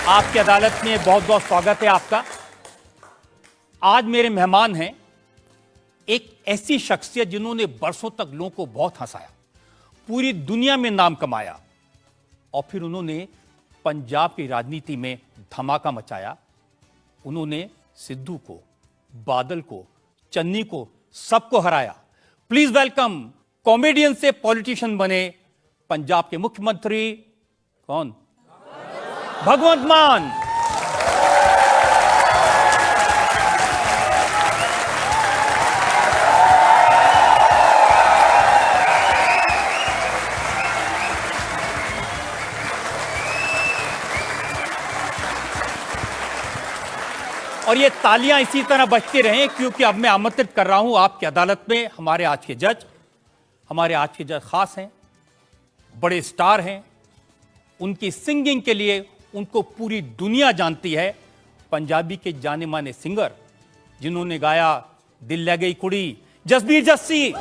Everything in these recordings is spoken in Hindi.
आपकी अदालत में बहुत बहुत स्वागत है आपका। आज मेरे मेहमान हैं एक ऐसी शख्सियत जिन्होंने बरसों तक लोगों को बहुत हंसाया, पूरी दुनिया में नाम कमाया और फिर उन्होंने पंजाब की राजनीति में धमाका मचाया। उन्होंने सिद्धू को, बादल को, चन्नी को, सबको हराया। प्लीज वेलकम कॉमेडियन से पॉलिटिशियन बने पंजाब के मुख्यमंत्री कौन? भगवंत मान। और ये तालियां इसी तरह बजती रहें, क्योंकि अब मैं आमंत्रित कर रहा हूं आपकी अदालत में हमारे आज के जज। हमारे आज के जज खास हैं, बड़े स्टार हैं। उनकी सिंगिंग के लिए उनको पूरी दुनिया जानती है। पंजाबी के जाने माने सिंगर जिन्होंने गाया दिल ले गई कुड़ी, जसबीर जस्सी।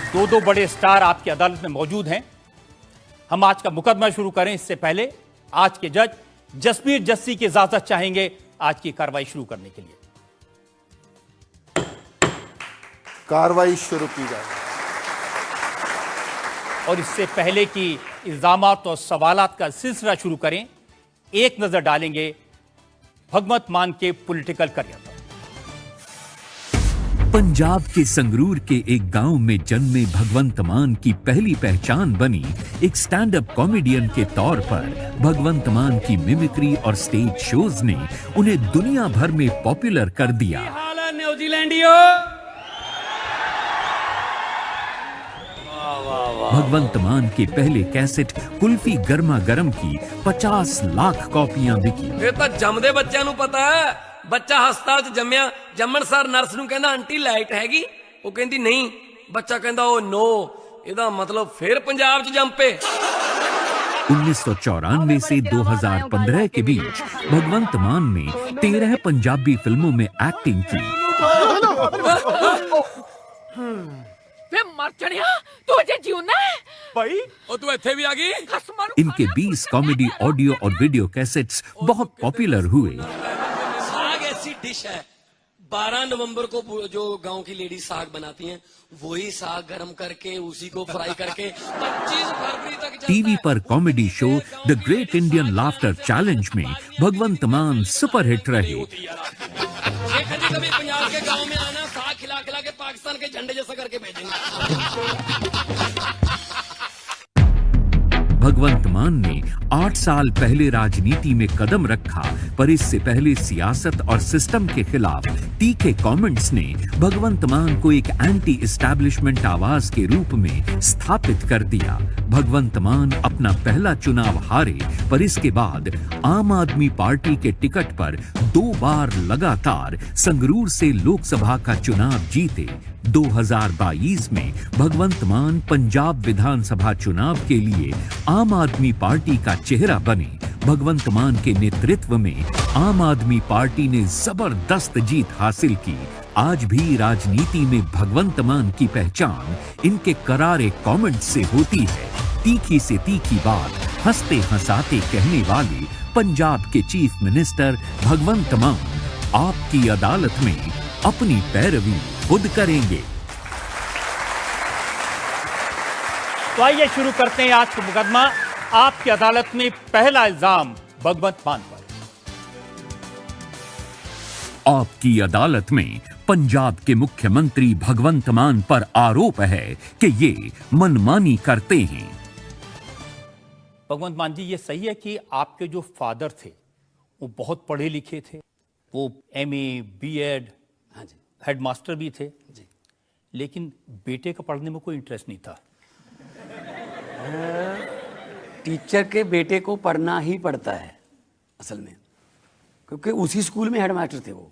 तो दो बड़े स्टार आपकी अदालत में मौजूद हैं। हम आज का मुकदमा शुरू करें इससे पहले आज के जज जसबीर जस्सी की इजाजत चाहेंगे आज की कार्रवाई शुरू करने के लिए। कार्रवाई शुरू की जाए। और इससे पहले कि इल्जामात और सवालात का सिलसिला शुरू करें, एक नजर डालेंगे भगवंत मान के पॉलिटिकल करियर पर। पंजाब के संगरूर के एक गांव में जन्मे भगवंत मान की पहली पहचान बनी एक स्टैंड अप कॉमेडियन के तौर पर। भगवंत मान की मिमिक्री और स्टेज शोज ने उन्हें दुनिया भर में पॉपुलर कर दिया। हाल है न्यूजीलैंडियो। भगवंत मान के पहले कैसेट कुल्फी गर्मा गर्म की 50 लाख कॉपियां बिकी। ये तो जमदे बच्चों ਨੂੰ पता है। ਬੱਚਾ ਹਸਪਤਾਲ 'ਚ ਜੰਮਿਆ, ਜੰਮਣ ਸਾਰ ਨਰਸ ਨੂੰ ਕਹਿੰਦਾ ਆਂਟੀ ਲਾਈਟ ਹੈਗੀ, ਉਹ ਕਹਿੰਦੀ ਨਹੀਂ। ਬੱਚਾ ਕਹਿੰਦਾ ਉਹ ਨੋ, ਇਹਦਾ ਮਤਲਬ ਫੇਰ ਪੰਜਾਬ 'ਚ ਜੰਮ ਪਏ। 1994 से 2015 के बीच भगवंत मान ने 13 पंजाबी फिल्मों में एक्टिंग की। वे मर चढ़िया, तू अजे जीवना है भाई? ਉਹ ਤੂੰ ਇੱਥੇ ਵੀ ਆ गई। इनके 20 कॉमेडी ऑडियो और वीडियो कैसेट्स बहुत पॉपुलर हुए। साग ऐसी डिश है, 12 नवंबर को जो गांव की लेडी साग बनाती हैं, वही साग गरम करके उसी को फ्राई करके 25 फरवरी तक चलता है। टीवी पर comedy show the great Indian laughter challenge में भगवंत मान सुपरहिट रहे। कभी पंजाब के गांव में आना, साग खिला खिला के पाकिस्तान के झंडे जैसा करके भेजेंगे। भगवंत मान ने 8 साल पहले राजनीति में कदम रखा, पर इससे पहले सियासत और सिस्टम के खिलाफ तीखे कमेंट्स ने भगवंत मान को एक एंटी एस्टैब्लिशमेंट आवाज के रूप में स्थापित कर दिया। भगवंत मान अपना पहला चुनाव हारे, पर इसके बाद आम आदमी पार्टी के टिकट पर 2 बार लगातार संगरूर से लोकसभा का चुनाव जीते। 2022 में भगवंत मान पंजाब विधानसभा चुनाव के लिए आम आदमी पार्टी का चेहरा बने। भगवंत मान के नेतृत्व में आम आदमी पार्टी ने जबरदस्त जीत हासिल की। आज भी राजनीति में भगवंत मान की पहचान इनके करारे कमेंट से होती है। तीखी से तीखी बात हंसते हंसाते कहने वाले पंजाब के चीफ मिनिस्टर भगवंत मान आपकी अदालत में अपनी पैरवी खुद करेंगे। तो आइए शुरू करते हैं आज का मुकदमा। आपकी अदालत में पहला इल्जाम भगवंत मान पर। आपकी अदालत में पंजाब के मुख्यमंत्री भगवंत मान पर आरोप है कि ये मनमानी करते हैं। भगवंत मान जी, ये सही है कि आपके जो फादर थे वो बहुत पढ़े लिखे थे, वो MA BEd हेडमास्टर भी थे जी, लेकिन बेटे का पढ़ने में कोई इंटरेस्ट नहीं था। टीचर के बेटे को पढ़ना ही पड़ता है असल में, क्योंकि उसी स्कूल में हेडमास्टर थे वो।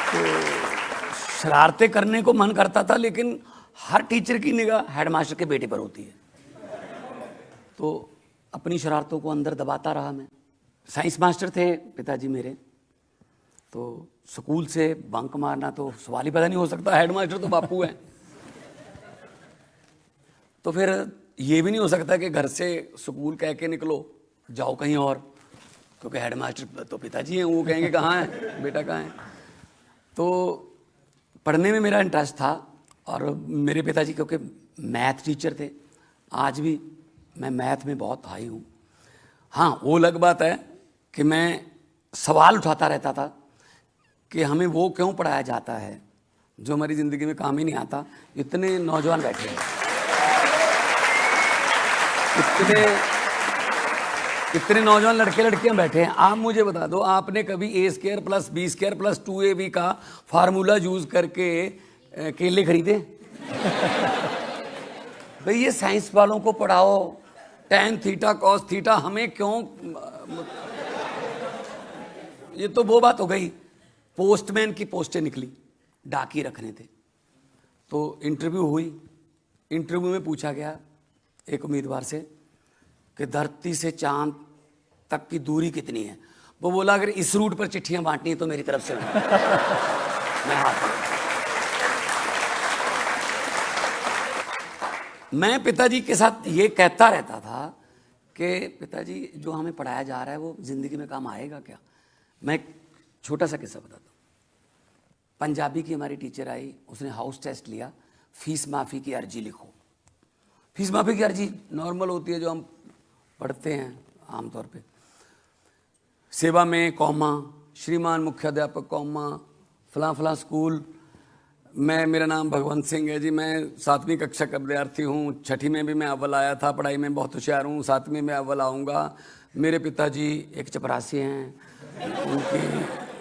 तो शरारतें करने को मन करता था, लेकिन हर टीचर की निगाह हेडमास्टर के बेटे पर होती है। तो अपनी शरारतों को अंदर दबाता रहा मैं। साइंस मास्टर थे पिताजी मेरे, तो स्कूल से बंक मारना तो सवाल ही पैदा नहीं हो सकता, हेड मास्टर तो बापू है। तो फिर ये भी नहीं हो सकता कि घर से स्कूल कह के निकलो जाओ कहीं और, क्योंकि हेड मास्टर तो पिताजी हैं, वो कहेंगे कहाँ है बेटा, कहाँ है। तो पढ़ने में मेरा इंटरेस्ट था, और मेरे पिताजी क्योंकि मैथ टीचर थे, आज भी मैं मैथ में बहुत हाई हूँ। हाँ, वो अलग बात है कि मैं सवाल उठाता रहता था कि हमें वो क्यों पढ़ाया जाता है जो हमारी ज़िंदगी में काम ही नहीं आता। इतने नौजवान बैठे हैं, इतने नौजवान लड़के लड़कियां बैठे हैं। आप मुझे बता दो, आपने कभी a² + b² + 2ab का फार्मूला यूज करके केले खरीदे? भाई ये साइंस वालों को पढ़ाओ, tan थीटा cos थीटा, हमें क्यों? ये तो वो बात हो गई। पोस्टमैन की पोस्टें निकली, डाकी रखने थे, तो इंटरव्यू हुई। इंटरव्यू में पूछा गया एक उम्मीदवार से कि धरती से चांद तक की दूरी कितनी है। वो बोला अगर इस रूट पर चिट्ठियां बांटनी है तो मेरी तरफ से मैं हाथ। मैं पिताजी के साथ ये कहता रहता था कि पिताजी जो हमें पढ़ाया जा रहा है वो जिंदगी में काम आएगा क्या? मैं एक छोटा सा किस्सा बताता हूँ। पंजाबी की हमारी टीचर आई, उसने हाउस टेस्ट लिया, फीस माफ़ी की अर्जी लिखो। फीस माफ़ी की अर्जी नॉर्मल होती है जो हम पढ़ते हैं आमतौर पे। सेवा में कौमा, श्रीमान मुख्याध्यापक कौमा, फलां फलां स्कूल। मेरा नाम भगवंत सिंह है जी, मैं 7वीं कक्षा का विद्यार्थी हूँ। 6ठी में भी मैं अव्वल आया था, पढ़ाई में बहुत होशियार हूँ, 7वीं में अव्वल आऊँगा। मेरे पिताजी एक चपरासी हैं,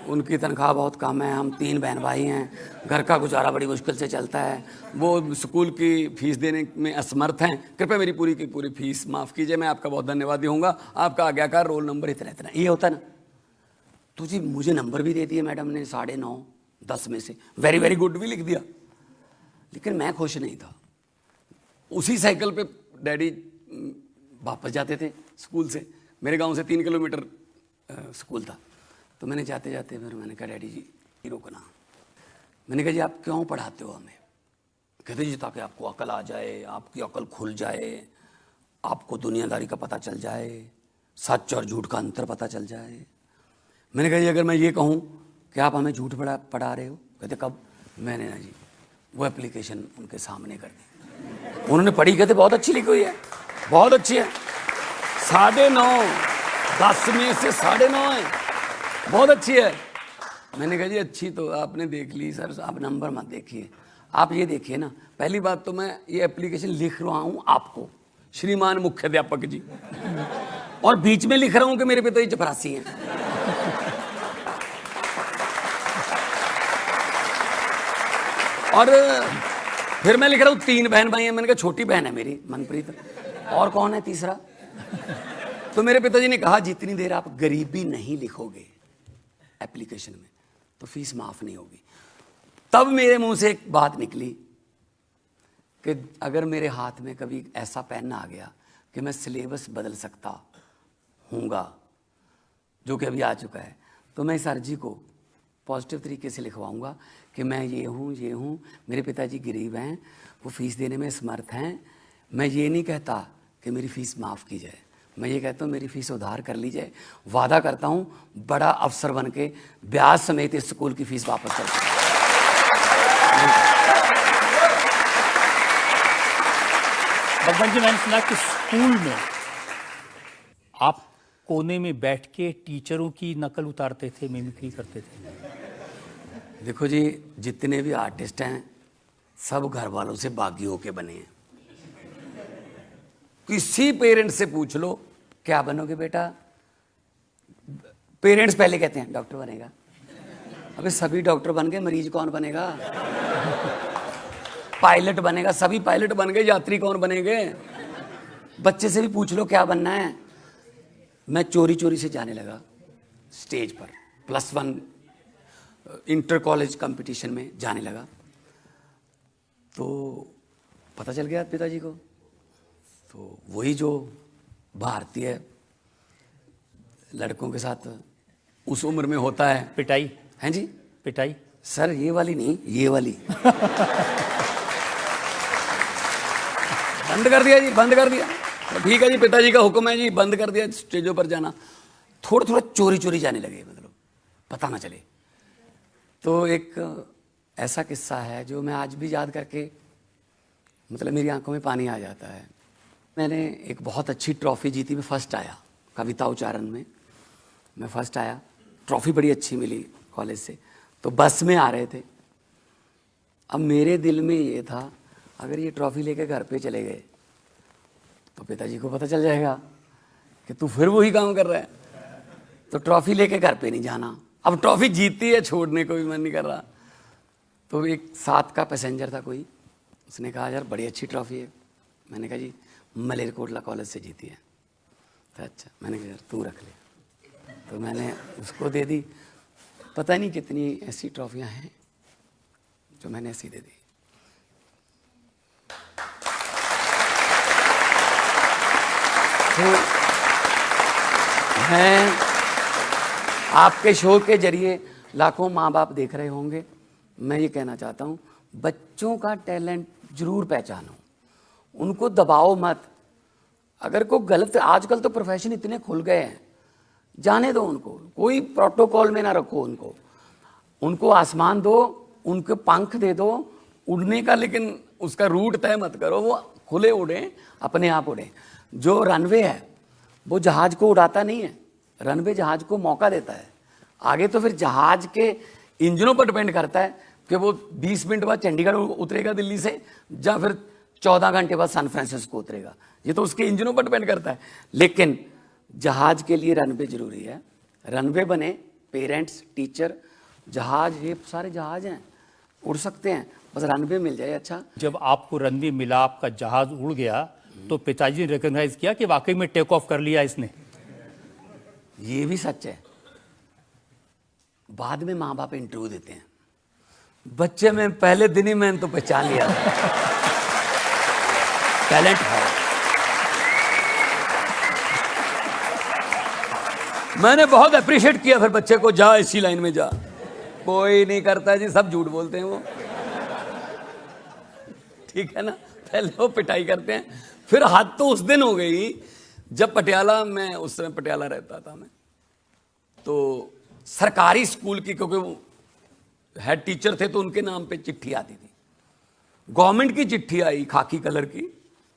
उनकी तनख्वाह बहुत कम है, हम 3 बहन भाई हैं, घर का गुजारा बड़ी मुश्किल से चलता है। वो स्कूल की फ़ीस देने में असमर्थ हैं, कृपया मेरी पूरी की पूरी फ़ीस माफ़ कीजिए, मैं आपका बहुत धन्यवाद दूँगा, आपका आज्ञाकार, रोल नंबर इतना इतना। ये होता ना। तो जी मुझे नंबर भी दे दिए मैडम ने 9.5 10 में से, वेरी वेरी गुड भी लिख दिया। लेकिन मैं खुश नहीं था। उसी साइकिल पे डैडी वापस जाते थे स्कूल से, मेरे गांव से 3 किलोमीटर स्कूल था। तो मैंने जाते जाते फिर मैंने कहा डैडी जी रोकना। मैंने कहा जी आप क्यों पढ़ाते हो हमें? कहते जी ताकि आपको अकल आ जाए, आपकी अकल खुल जाए, आपको दुनियादारी का पता चल जाए, सच और झूठ का अंतर पता चल जाए। मैंने कहा जी अगर मैं ये कहूँ कि आप हमें झूठ पढ़ा रहे हो? कहते कब? मैंने ना जी वो एप्लीकेशन उनके सामने कर दी। उन्होंने पढ़ी, कहते बहुत अच्छी लिखी हुई है, बहुत अच्छी है, 9.5 10 में से 9.5 है, बहुत अच्छी है। मैंने कहा जी अच्छी तो आपने देख ली सर, आप नंबर मत देखिए, आप ये देखिए ना। पहली बात तो मैं ये एप्लीकेशन लिख रहा हूँ आपको, श्रीमान मुख्याध्यापक जी, और बीच में लिख रहा हूँ कि मेरे पिताजी चपरासी हैं। और फिर मैं लिख रहा हूँ 3 बहन भाई हैं। मैंने कहा छोटी बहन है मेरी मनप्रीत, और कौन है तीसरा? तो मेरे पिताजी ने कहा जितनी देर आप गरीबी नहीं लिखोगे एप्लीकेशन में तो फीस माफ नहीं होगी। तब मेरे मुंह से एक बात निकली कि अगर मेरे हाथ में कभी ऐसा पेन आ गया कि मैं सिलेबस बदल सकता हूँगा, जो कि अभी आ चुका है, तो मैं इस अर्जी को पॉजिटिव तरीके से लिखवाऊंगा कि मैं ये हूँ, मेरे पिताजी गरीब हैं, वो फीस देने में समर्थ हैं। मैं ये नहीं कहता कि मेरी फ़ीस माफ़ की जाए, मैं ये कहता हूँ मेरी फ़ीस उधार कर ली जाए। वादा करता हूँ बड़ा अफसर बन के ब्याज समेत इस स्कूल की फ़ीस वापस कर दूँ। भगवान जी, मैंने सुना कि स्कूल में आप कोने में बैठ के टीचरों की नकल उतारते थे, मिमिक्री करते थे। देखो जी, जितने भी आर्टिस्ट हैं सब घर वालों से बागी होके बने हैं। किसी पेरेंट्स से पूछ लो क्या बनोगे बेटा, पेरेंट्स पहले कहते हैं डॉक्टर बनेगा। अबे सभी डॉक्टर बन गए, मरीज कौन बनेगा? पायलट बनेगा, सभी पायलट बन गए, यात्री कौन बनेंगे? बच्चे से भी पूछ लो क्या बनना है। मैं चोरी चोरी से जाने लगा स्टेज पर, +1 इंटर कॉलेज कंपटीशन में जाने लगा। तो पता चल गया पिताजी को, तो वही जो भारतीय लड़कों के साथ उस उम्र में होता है। पिटाई? हैं जी? पिटाई? सर ये वाली नहीं, ये वाली। बंद कर दिया जी, बंद कर दिया। ठीक है जी, पिताजी का हुक्म है जी, बंद कर दिया स्टेजों पर जाना। थोड़ा थोड़ा चोरी चोरी जाने लगे, मतलब पता ना चले। तो एक ऐसा किस्सा है जो मैं आज भी याद करके मतलब मेरी आंखों में पानी आ जाता है। मैंने एक बहुत अच्छी ट्रॉफी जीती, मैं फर्स्ट आया कविता उच्चारण में, मैं फर्स्ट आया। ट्रॉफी बड़ी अच्छी मिली कॉलेज से। तो बस में आ रहे थे। अब मेरे दिल में ये था, अगर ये ट्रॉफी लेके घर पे चले गए तो पिताजी को पता चल जाएगा कि तू फिर वही काम कर रहा है। तो ट्रॉफी लेके घर पे नहीं जाना। अब ट्रॉफी जीती है, छोड़ने को भी मन नहीं कर रहा। तो एक साथ का पैसेंजर था कोई, उसने कहा यार बड़ी अच्छी ट्रॉफी है। मैंने कहा जी मलेरकोटला कॉलेज से जीती है। तो अच्छा, मैंने कहा यार तू रख ले। तो मैंने उसको दे दी। पता नहीं कितनी ऐसी ट्रॉफियां हैं जो मैंने ऐसी दे दी। तो मैं आपके शो के जरिए लाखों माँ बाप देख रहे होंगे, मैं ये कहना चाहता हूँ बच्चों का टैलेंट जरूर पहचानो, उनको दबाओ मत। अगर कोई गलत, आजकल तो प्रोफेशन इतने खुल गए हैं, जाने दो उनको, कोई प्रोटोकॉल में ना रखो उनको। उनको आसमान दो, उनको पंख दे दो उड़ने का, लेकिन उसका रूट तय मत करो, वो खुले उड़े, अपने आप उड़े। जो रनवे है वो जहाज को उड़ाता नहीं है, रनवे जहाज को मौका देता है। आगे तो फिर जहाज के इंजनों पर डिपेंड करता है कि वो 20 मिनट बाद चंडीगढ़ उतरेगा दिल्ली से, या फिर 14 घंटे बाद सैन फ्रांसिस्को उतरेगा। ये तो उसके इंजनों पर डिपेंड करता है। लेकिन जहाज के लिए रनवे जरूरी है। रनवे बने, पेरेंट्स, टीचर, जहाज, ये सारे जहाज हैं, उड़ सकते हैं, बस रनवे मिल जाए। अच्छा, जब आपको रनवे मिला, आपका जहाज उड़ गया, तो पिताजी ने रिकॉग्नाइज किया कि वाकई में टेक ऑफ कर लिया इसने? ये भी सच है। बाद में माँ बाप इंटरव्यू देते हैं, बच्चे में पहले दिन ही मैंने तो पहचान लिया टैलेंट है। मैंने बहुत अप्रिशिएट किया फिर बच्चे को, जा इसी लाइन में जा। कोई नहीं करता जी, सब झूठ बोलते हैं वो, ठीक है ना। पहले वो पिटाई करते हैं, फिर हद तो उस दिन हो गई जब पटियाला में, उस समय पटियाला रहता था मैं, तो सरकारी स्कूल की, क्योंकि वो हेड टीचर थे तो उनके नाम पे चिट्ठी आती थी। गवर्नमेंट की चिट्ठी आई, खाकी कलर की,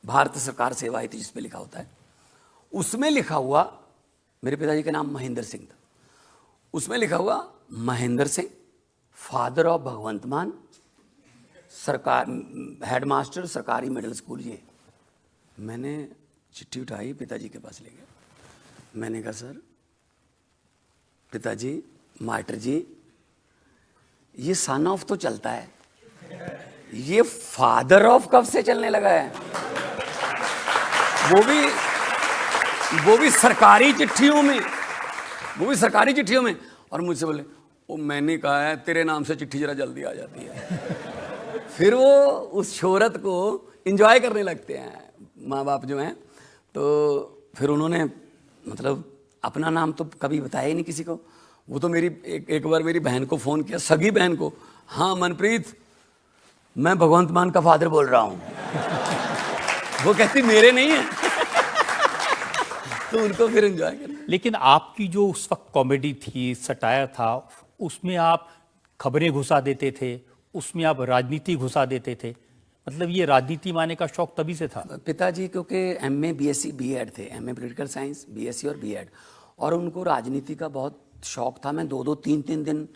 भारत सरकार सेवा आई थी जिसपे लिखा होता है। उसमें लिखा हुआ, मेरे पिताजी का नाम महेंद्र सिंह था, उसमें लिखा हुआ महेंद्र सिंह, फादर ऑफ भगवंत मान, सरकार, हेडमास्टर सरकारी मिडिल स्कूल। ये मैंने चिट्ठी उठाई, पिताजी के पास ले गया। मैंने कहा सर, पिताजी, मास्टर जी, ये सन ऑफ तो चलता है, ये फादर ऑफ कब से चलने लगा है? वो भी सरकारी चिट्ठियों में, वो भी सरकारी चिट्ठियों में। और मुझसे बोले, वो मैंने कहा है तेरे नाम से चिट्ठी जरा जल्दी आ जाती है। फिर वो उस शोहरत को एंजॉय करने लगते हैं माँ बाप जो हैं। तो फिर उन्होंने मतलब अपना नाम तो कभी बताया ही नहीं किसी को। वो तो मेरी एक बार मेरी बहन को फ़ोन किया, सगी बहन को, हाँ मनप्रीत, मैं भगवंत मान का फादर बोल रहा हूँ। वो कहती मेरे नहीं है। तो उनको फिर एंजॉय कर। लेकिन आपकी जो उस वक्त कॉमेडी थी, सटायर था, उसमें आप खबरें घुसा देते थे, उसमें आप राजनीति घुसा देते थे। मतलब ये राजनीति माने का शौक तभी से था? पिताजी क्योंकि एमए, बीएससी, बीएड थे, एमए पॉलिटिकल साइंस, बीएससी और बीएड, और उनको राजनीति का बहुत शौक था। मैं 2-2, 3-3 दिन,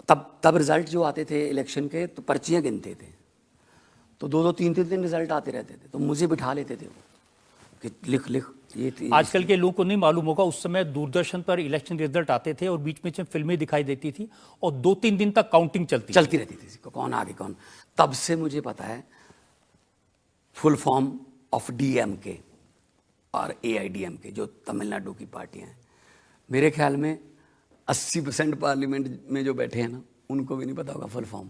तब रिजल्ट जो आते थे इलेक्शन के, तो पर्चियाँ गिनते थे, तो 2-2, 3-3 दिन रिजल्ट आते रहते थे, तो मुझे बिठा लेते थे वो कि लिख लिख। ये आजकल के लोगों को नहीं मालूम होगा, उस समय दूरदर्शन पर इलेक्शन रिजल्ट आते थे और बीच में से फिल्में दिखाई देती थी और 2-3 दिन तक काउंटिंग चलती रहती थी, कौन आगे कौन। तब से मुझे पता है फुल फॉर्म ऑफ डीएमके और एआईडीएमके, जो तमिलनाडु की पार्टियां हैं। मेरे ख्याल में 80% पार्लियामेंट में जो बैठे हैं ना, उनको भी नहीं पता होगा full form.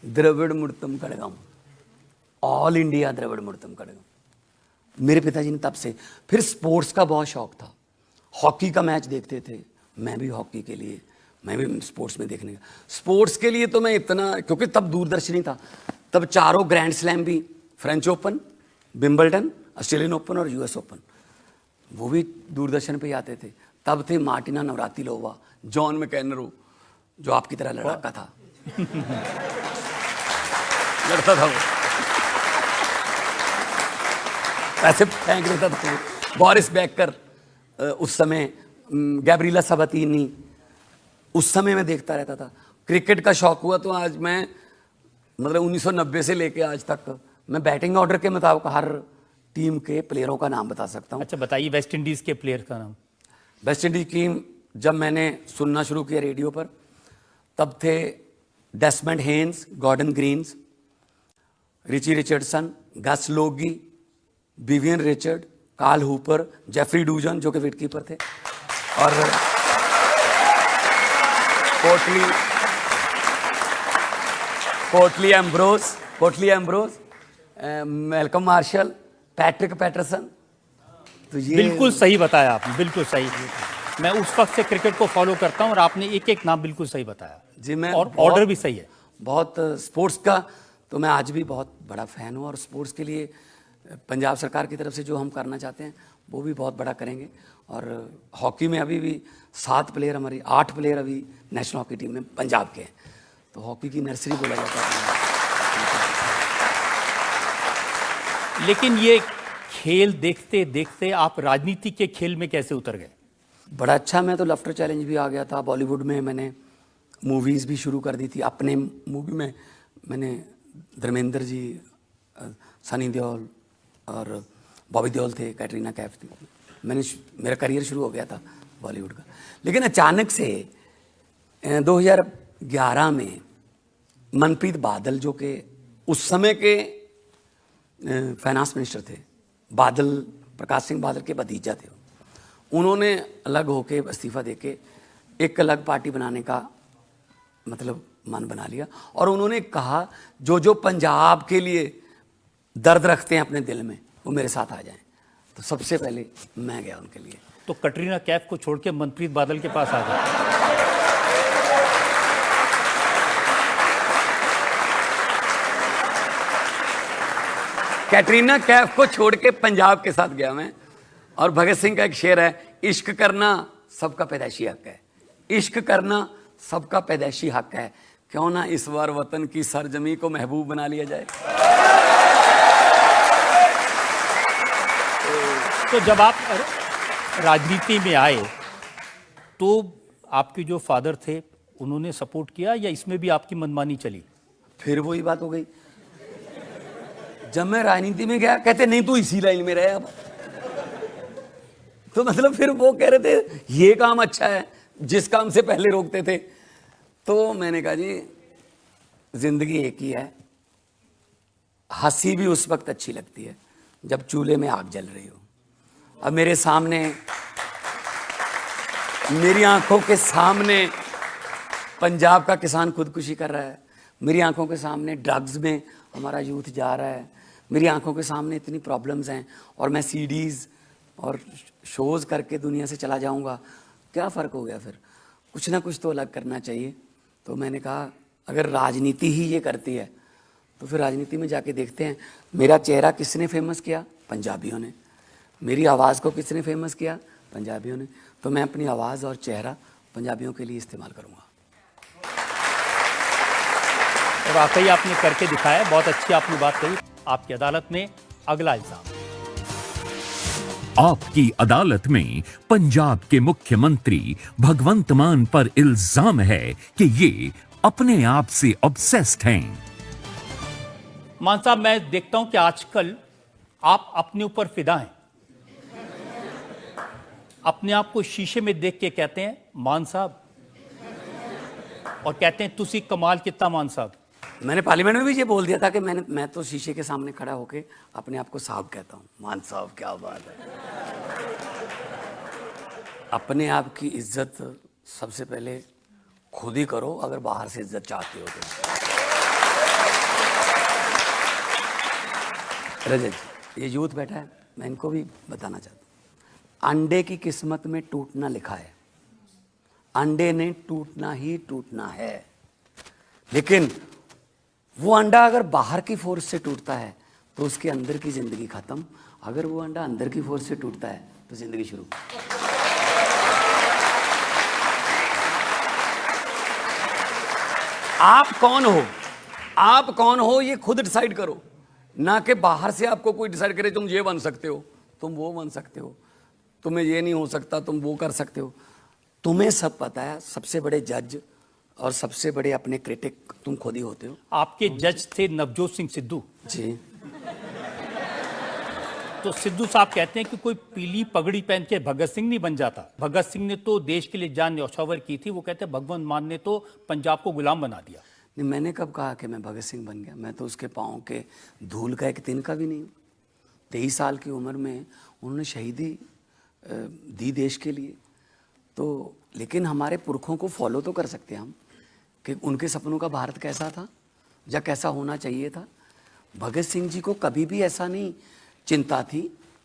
Dravida Munnetra Kazhagam, all India Dravida Munnetra Kazhagam. मेरे पिताजी ने तब से, फिर स्पोर्ट्स का बहुत शौक था, हॉकी का मैच देखते थे, मैं भी हॉकी के लिए, मैं भी स्पोर्ट्स में देखने का, स्पोर्ट्स के लिए तो मैं इतना, क्योंकि तब दूरदर्शन ही था, तब चारों ग्रैंड स्लैम भी, French open, Wimbledon, Australian open और यूएस ओपन, वो भी दूरदर्शन पे ही आते थे। तब थे मार्टिना नवरातिलोवा, जॉन मैकेनरो, जो आपकी तरह लड़का था लड़ता था वो, ऐसे फेंक देता था, बोरिस बेकर, उस समय गैब्रिएला साबातीनी, उस समय मैं देखता रहता था। क्रिकेट का शौक हुआ तो आज मैं, मतलब 1990 से लेके आज तक मैं बैटिंग ऑर्डर के मुताबिक हर टीम के प्लेयरों का नाम बता सकता हूँ। अच्छा बताइए, वेस्ट इंडीज के प्लेयर का नाम। वेस्ट इंडीज टीम जब मैंने सुनना शुरू किया रेडियो पर, तब थे Desmond Haynes, Gordon Greenidge, Richie Richardson, Gus Logie, Vivian Richard, Carl Hooper, Jeffrey Dujon जो कि विकेटकीपर थे, और Curtly Ambrose, Malcolm Marshall, Patrick Patterson. तो ये बिल्कुल सही बताया आपने, बिल्कुल सही। मैं उस वक्त से क्रिकेट को फॉलो करता हूं और आपने एक एक नाम बिल्कुल सही बताया जी, मैं और ऑर्डर भी सही है। बहुत स्पोर्ट्स का तो मैं आज भी बहुत बड़ा फैन हूँ, और स्पोर्ट्स के लिए पंजाब सरकार की तरफ से जो हम करना चाहते हैं वो भी बहुत बड़ा करेंगे। और हॉकी में अभी भी 7 प्लेयर, हमारी 8 प्लेयर अभी नेशनल हॉकी टीम में पंजाब के हैं, तो हॉकी की नर्सरी बोला जाता है। लेकिन ये खेल देखते देखते आप राजनीति के खेल में कैसे उतर गए? बड़ा अच्छा, मैं तो लफ्टर चैलेंज भी आ गया था, बॉलीवुड में मैंने मूवीज़ भी शुरू कर दी थी। अपने मूवी में मैंने धर्मेंद्र जी, सनी देओल और बॉबी देओल थे, कैटरीना कैफ थी, मेरा करियर शुरू हो गया था बॉलीवुड का। लेकिन अचानक से 2011 में मनप्रीत बादल, जो कि उस समय के फाइनेंस मिनिस्टर थे, बादल, प्रकाश सिंह बादल के भतीजा थे, उन्होंने अलग होके इस्तीफा देके एक अलग पार्टी बनाने का मतलब मन बना लिया, और उन्होंने कहा जो जो पंजाब के लिए दर्द रखते हैं अपने दिल में वो मेरे साथ आ जाएं। तो सबसे पहले मैं गया उनके लिए। तो कटरीना कैफ को छोड़ के मनप्रीत बादल के पास आ गए। कैटरीना कैफ को छोड़ के पंजाब के साथ गया मैं। और भगत सिंह का एक शेर है, इश्क करना सबका पैदाइशी हक है, इश्क करना सबका पैदाइशी हक है, क्यों ना इस बार वतन की सरजमी को महबूब बना लिया जाए। तो जब आप राजनीति में आए तो आपके जो फादर थे उन्होंने सपोर्ट किया या इसमें भी आपकी मनमानी चली? फिर वही बात हो गई, जब मैं राजनीति में गया कहते नहीं तू इसी लाइन में रहे अब। तो मतलब फिर वो कह रहे थे ये काम अच्छा है जिस काम से पहले रोकते थे। तो मैंने कहा जी जिंदगी एक ही है, हंसी भी उस वक्त अच्छी लगती है जब चूल्हे में आग जल रही हो। अब मेरे सामने, मेरी आंखों के सामने पंजाब का किसान खुदकुशी कर रहा है, मेरी आंखों के सामने ड्रग्स में हमारा यूथ जा रहा है, मेरी आंखों के सामने इतनी प्रॉब्लम्स हैं, और मैं सीडीज़ और शोज़ करके दुनिया से चला जाऊंगा, क्या फ़र्क हो गया? फिर कुछ ना कुछ तो अलग करना चाहिए। तो मैंने कहा अगर राजनीति ही ये करती है तो फिर राजनीति में जाके देखते हैं। मेरा चेहरा किसने फेमस किया? पंजाबियों ने। मेरी आवाज़ को किसने फेमस किया? पंजाबियों ने। तो मैं अपनी आवाज़ और चेहरा पंजाबियों के लिए इस्तेमाल करूँगा। और वाकई आपने करके दिखाया, बहुत अच्छी आपने बात कही। आपकी अदालत में अगला इल्जाम। आपकी अदालत में पंजाब के मुख्यमंत्री भगवंत मान पर इल्जाम है कि ये अपने आप से ऑब्सेस्ड हैं। मान साहब, मैं देखता हूं कि आजकल आप अपने ऊपर फिदा हैं। अपने आप को शीशे में देख के कहते हैं मान साहब, और कहते हैं तुसी कमाल कितना मान साहब। मैंने पार्लियामेंट में भी ये बोल दिया था कि मैं तो शीशे के सामने खड़ा होके अपने आप को साहब कहता हूँ। मान साहब क्या बात है। अपने आप की इज्जत सबसे पहले खुद ही करो अगर बाहर से इज्जत चाहते हो तो। रजत, ये यूथ बैठा है, मैं इनको भी बताना चाहता हूँ, अंडे की किस्मत में टूटना लिखा है, अंडे ने टूटना ही टूटना है, लेकिन वो अंडा अगर बाहर की फोर्स से टूटता है तो उसके अंदर की जिंदगी खत्म, अगर वो अंडा अंदर की फोर्स से टूटता है तो जिंदगी शुरू। आप कौन हो, आप कौन हो ये खुद डिसाइड करो, ना कि बाहर से आपको कोई डिसाइड करे तुम ये बन सकते हो, तुम वो बन सकते हो, तुम्हें ये नहीं हो सकता, तुम वो कर सकते हो। तुम्हें सब पता है, सबसे बड़े जज और सबसे बड़े अपने क्रिटिक तुम खुद ही होते हो। आपके जज थे नवजोत सिंह सिद्धू जी, तो सिद्धू साहब कहते हैं कि कोई पीली पगड़ी पहन के भगत सिंह नहीं बन जाता। भगत सिंह ने तो देश के लिए जान न्यौछावर की थी, वो कहते हैं भगवंत मान ने तो पंजाब को गुलाम बना दिया। नहीं, मैंने कब कहा कि मैं भगत सिंह बन गया? मैं तो उसके पाँव के धूल का एक तिनका भी नहीं हूँ। 23 साल की उम्र में उन्होंने शहीदी दी देश के लिए, तो लेकिन हमारे पुरखों को फॉलो तो कर सकते हैं हम कि उनके सपनों का भारत कैसा था या कैसा होना चाहिए था। भगत सिंह जी को कभी भी ऐसा नहीं चिंता थी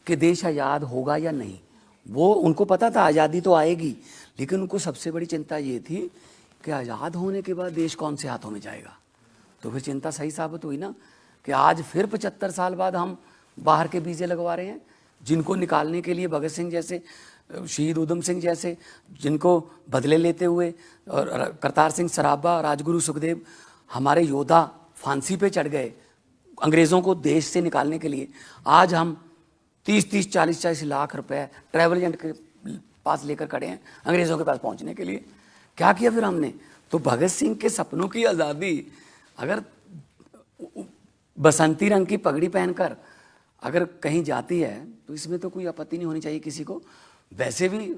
कि देश आज़ाद होगा या नहीं, वो उनको पता था आज़ादी तो आएगी, लेकिन उनको सबसे बड़ी चिंता ये थी कि आज़ाद होने के बाद देश कौन से हाथों में जाएगा। तो फिर चिंता सही साबित हुई ना कि आज फिर 75 साल बाद हम बाहर के वीज़े लगवा रहे हैं, जिनको निकालने के लिए भगत सिंह जैसे, शहीद उधम सिंह जैसे, जिनको बदले लेते हुए और करतार सिंह सराभा, राजगुरु सुखदेव, हमारे योद्धा फांसी पे चढ़ गए अंग्रेज़ों को देश से निकालने के लिए। आज हम 30-30, 40-40 लाख रुपए ट्रैवल एजेंट के पास लेकर खड़े हैं अंग्रेज़ों के पास पहुंचने के लिए। क्या किया फिर हमने? तो भगत सिंह के सपनों की आज़ादी अगर बसंती रंग की पगड़ी पहनकर अगर कहीं जाती है तो इसमें तो कोई आपत्ति नहीं होनी चाहिए किसी को। वैसे भी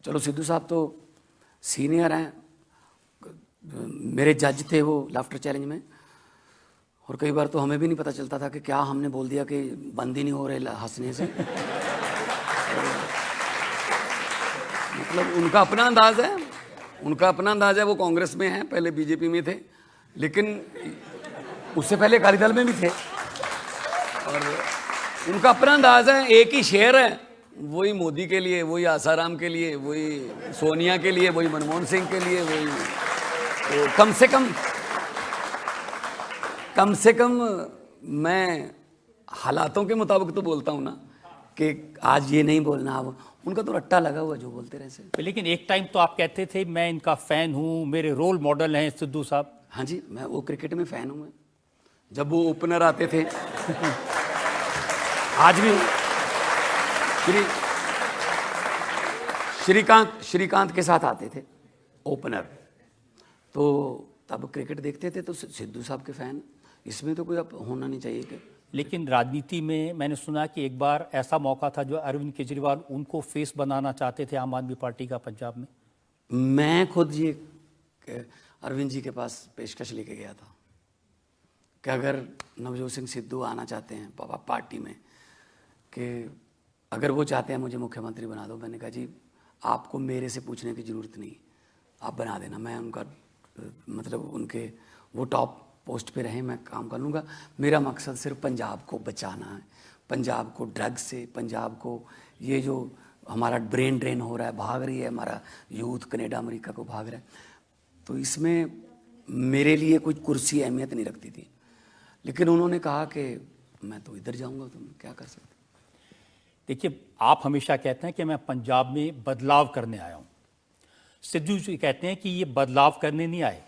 चलो सिद्धू साहब तो सीनियर हैं, मेरे जज थे वो लाफ्टर चैलेंज में, और कई बार तो हमें भी नहीं पता चलता था कि क्या हमने बोल दिया कि बंद ही नहीं हो रहे हंसने से। मतलब उनका अपना अंदाज है, उनका अपना अंदाज है। वो कांग्रेस में हैं, पहले बीजेपी में थे, लेकिन उससे पहले अकाली दल में भी थे, और उनका अपना अंदाज है। एक ही शेर है, वही मोदी के लिए, वही आसाराम के लिए, वही सोनिया के लिए, वही मनमोहन सिंह के लिए, वही तो कम से कम मैं हालातों के मुताबिक तो बोलता हूँ ना कि आज ये नहीं बोलना। अब उनका तो रट्टा लगा हुआ जो बोलते रहे से। लेकिन एक टाइम तो आप कहते थे मैं इनका फैन हूं, मेरे रोल मॉडल हैं सिद्धू साहब। हाँ जी, मैं वो क्रिकेट में फ़ैन हूँ। मैं जब वो ओपनर आते थे आज भी श्रीकांत के साथ आते थे ओपनर, तो तब क्रिकेट देखते थे तो सिद्धू साहब के फ़ैन। इसमें तो कोई अब होना नहीं चाहिए कि। लेकिन राजनीति में मैंने सुना कि एक बार ऐसा मौका था जो अरविंद केजरीवाल उनको फेस बनाना चाहते थे आम आदमी पार्टी का पंजाब में। मैं खुद ये अरविंद जी के पास पेशकश लेके गया था कि अगर नवजोत सिंह सिद्धू आना चाहते हैं पार्टी में, कि अगर वो चाहते हैं मुझे मुख्यमंत्री बना दो। मैंने कहा जी आपको मेरे से पूछने की ज़रूरत नहीं, आप बना देना, मैं उनका मतलब उनके वो टॉप पोस्ट पे रहे, मैं काम कर लूँगा। मेरा मकसद सिर्फ पंजाब को बचाना है, पंजाब को ड्रग्स से, पंजाब को ये जो हमारा ब्रेन ड्रेन हो रहा है, भाग रही है हमारा यूथ कनाडा अमेरिका को भाग रहा है, तो इसमें मेरे लिए कुछ कुर्सी अहमियत नहीं रखती थी। लेकिन उन्होंने कहा कि मैं तो इधर जाऊँगा, तो मैं क्या कर सकता। देखिए, आप हमेशा कहते हैं कि मैं पंजाब में बदलाव करने आया हूं। सिद्धू जी कहते हैं कि ये बदलाव करने नहीं आए।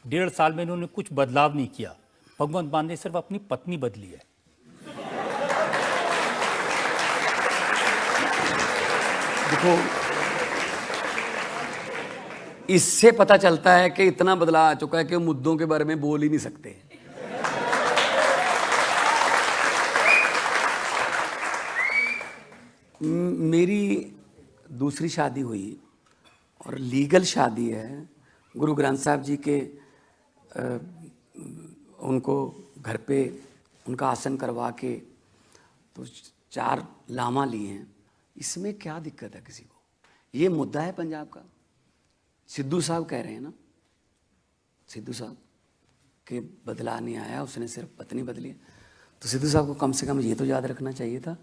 1.5 साल में इन्होंने कुछ बदलाव नहीं किया। भगवंत मान ने सिर्फ अपनी पत्नी बदली है। देखो, इससे पता चलता है कि इतना बदलाव आ चुका है कि मुद्दों के बारे में बोल ही नहीं सकते। मेरी दूसरी शादी हुई और लीगल शादी है, गुरु ग्रंथ साहब जी के उनको घर पे उनका आसन करवा के तो 4 लामा लिए हैं। इसमें क्या दिक्कत है किसी को? ये मुद्दा है पंजाब का। सिद्धू साहब कह रहे हैं ना, सिद्धू साहब के बदला नहीं आया, उसने सिर्फ पत्नी बदली है। तो सिद्धू साहब को कम से कम ये तो याद रखना चाहिए था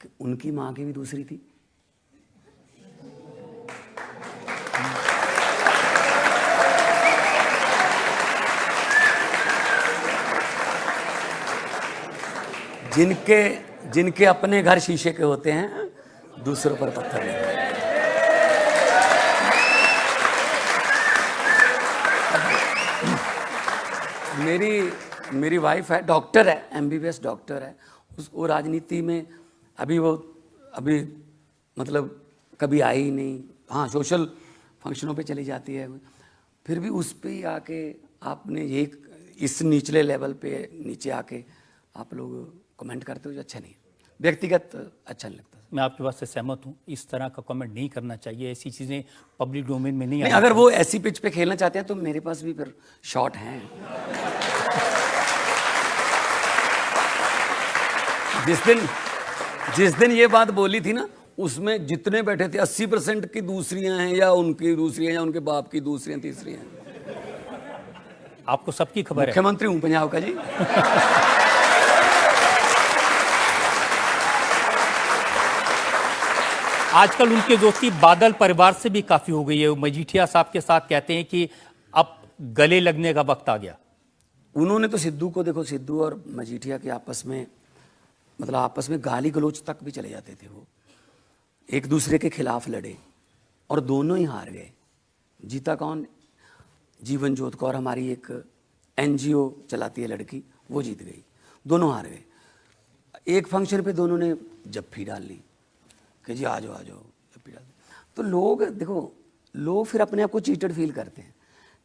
कि उनकी माँ की भी दूसरी थी। जिनके अपने घर शीशे के होते हैं, दूसरों पर पत्थर नहीं। मेरी वाइफ है, डॉक्टर है, एमबीबीएस डॉक्टर है। वो राजनीति में अभी मतलब कभी आई ही नहीं। हाँ, सोशल फंक्शनों पे चली जाती है, फिर भी उस पे ही आके आपने ये इस निचले लेवल पे नीचे आके आप लोग कमेंट करते हो, जो अच्छा नहीं है, व्यक्तिगत अच्छा नहीं लगता। मैं आपकी बात से सहमत हूं, इस तरह का कमेंट नहीं करना चाहिए, ऐसी चीजें पब्लिक डोमेन में नहीं। अगर वो ऐसी पिच पे खेलना चाहते हैं तो मेरे पास भी फिर शॉट हैं। जिस दिन ये बात बोली थी ना, उसमें जितने बैठे थे 80% की दूसरियां हैं, या उनकी दूसरियां, या उनके बाप की दूसरियां, तीसरियां हैं। आपको सबकी खबर है। मुख्यमंत्री हूं पंजाब का जी। आजकल उनकी दोस्ती बादल परिवार से भी काफी हो गई है। वो मजीठिया साहब के साथ कहते हैं कि अब गले लगने का वक्त आ गया। उन्होंने तो सिद्धू को देखो, सिद्धू और मजीठिया के आपस में गाली गलोच तक भी चले जाते थे। वो एक दूसरे के खिलाफ लड़े और दोनों ही हार गए। जीता कौन? जीवन ज्योत कौर, हमारी एक एनजीओ चलाती है लड़की, वो जीत गई। दोनों हार गए। एक फंक्शन पे दोनों ने जप्फी डाल ली कि जी आ जाओ जप्फी डाल दी। तो लोग फिर अपने आप को चीटेड फील करते हैं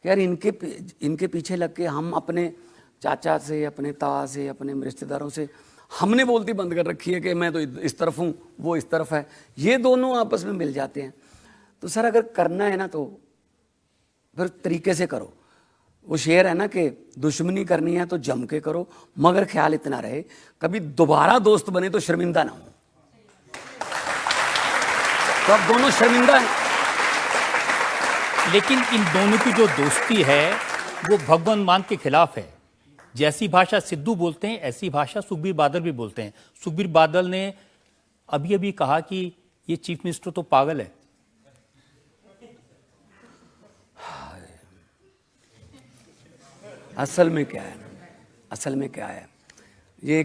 कि यार इनके पीछे लग के हम अपने चाचा से, अपने ताया से, अपने रिश्तेदारों से हमने बोलती बंद कर रखी है कि मैं तो इस तरफ हूँ, वो इस तरफ है। ये दोनों आपस में मिल जाते हैं। तो सर अगर करना है ना तो फिर तरीके से करो। वो शेर है ना कि दुश्मनी करनी है तो जम के करो, मगर ख्याल इतना रहे कभी दोबारा दोस्त बने तो शर्मिंदा ना हो। तो अब दोनों शर्मिंदा हैं। लेकिन इन दोनों की जो दोस्ती है वो भगवंत मान के खिलाफ है। जैसी भाषा सिद्धू बोलते हैं ऐसी भाषा सुखबीर बादल भी बोलते हैं। सुखबीर बादल ने अभी कहा कि ये चीफ मिनिस्टर तो पागल है। असल में क्या है, ये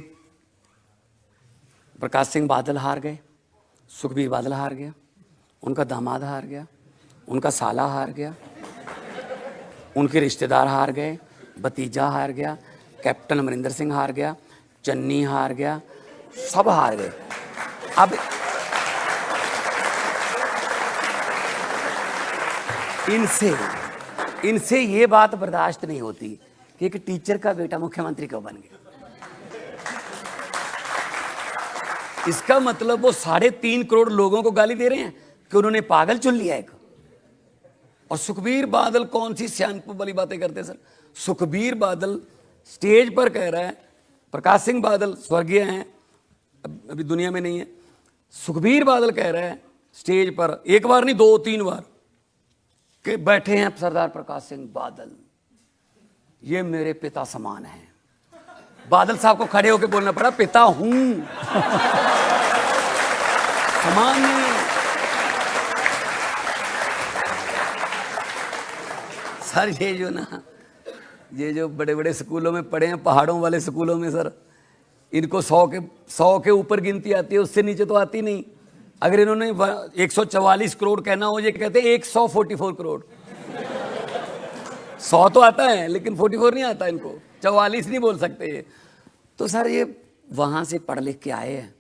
प्रकाश सिंह बादल हार गए, सुखबीर बादल हार गया, उनका दामाद हार गया, उनका साला हार गया, उनके रिश्तेदार हार गए, भतीजा हार गया, कैप्टन अमरिंदर सिंह हार गया, चन्नी हार गया, सब हार गए। अब इनसे ये बात बर्दाश्त नहीं होती कि एक टीचर का बेटा मुख्यमंत्री क्यों बन गया। इसका मतलब वो 3.5 करोड़ लोगों को गाली दे रहे हैं कि उन्होंने पागल चुन लिया एक। और सुखबीर बादल कौन सी सियानपुर वाली बातें करते हैं सर। सुखबीर बादल स्टेज पर कह रहा है, प्रकाश सिंह बादल स्वर्गीय हैं, अभी दुनिया में नहीं है, सुखबीर बादल कह रहा है स्टेज पर, एक बार नहीं 2-3 बार, कि बैठे हैं सरदार प्रकाश सिंह बादल, ये मेरे पिता समान हैं। बादल साहब को खड़े होकर बोलना पड़ा, पिता हूं, समान नहीं। सर ये जो बड़े बड़े स्कूलों में पढ़े हैं, पहाड़ों वाले स्कूलों में सर, इनको 100 के ऊपर गिनती आती है, उससे नीचे तो आती नहीं। अगर इन्होंने 144 करोड़ कहना हो, ये कहते हैं 144 करोड़। 100 तो आता है लेकिन 44 नहीं आता इनको, 44 नहीं बोल सकते ये। तो सर ये वहाँ से पढ़ लिख के आए हैं,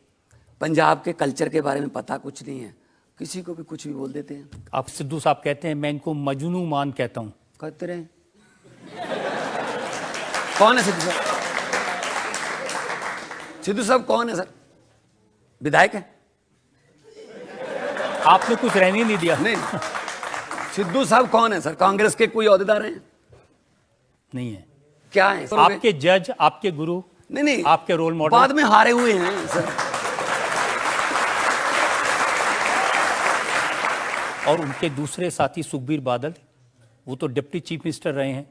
पंजाब के कल्चर के बारे में पता कुछ नहीं है, किसी को भी कुछ भी बोल देते हैं। आप सिद्धू साहब कहते हैं मैं इनको मजनू मान कहता हूँ। कहते रहे। कौन है सिद्धू साहब? सिद्धू साहब कौन है सर? विधायक है? आपने कुछ रहने नहीं दिया। नहीं, सिद्धू साहब कौन है सर? कांग्रेस के कोई ओहदेदार हैं? नहीं है। क्या है? आपके जज, आपके गुरु? नहीं, आपके रोल मॉडल? बाद में हारे हुए हैं सर। और उनके दूसरे साथी सुखबीर बादल, वो तो डिप्टी चीफ मिनिस्टर रहे हैं,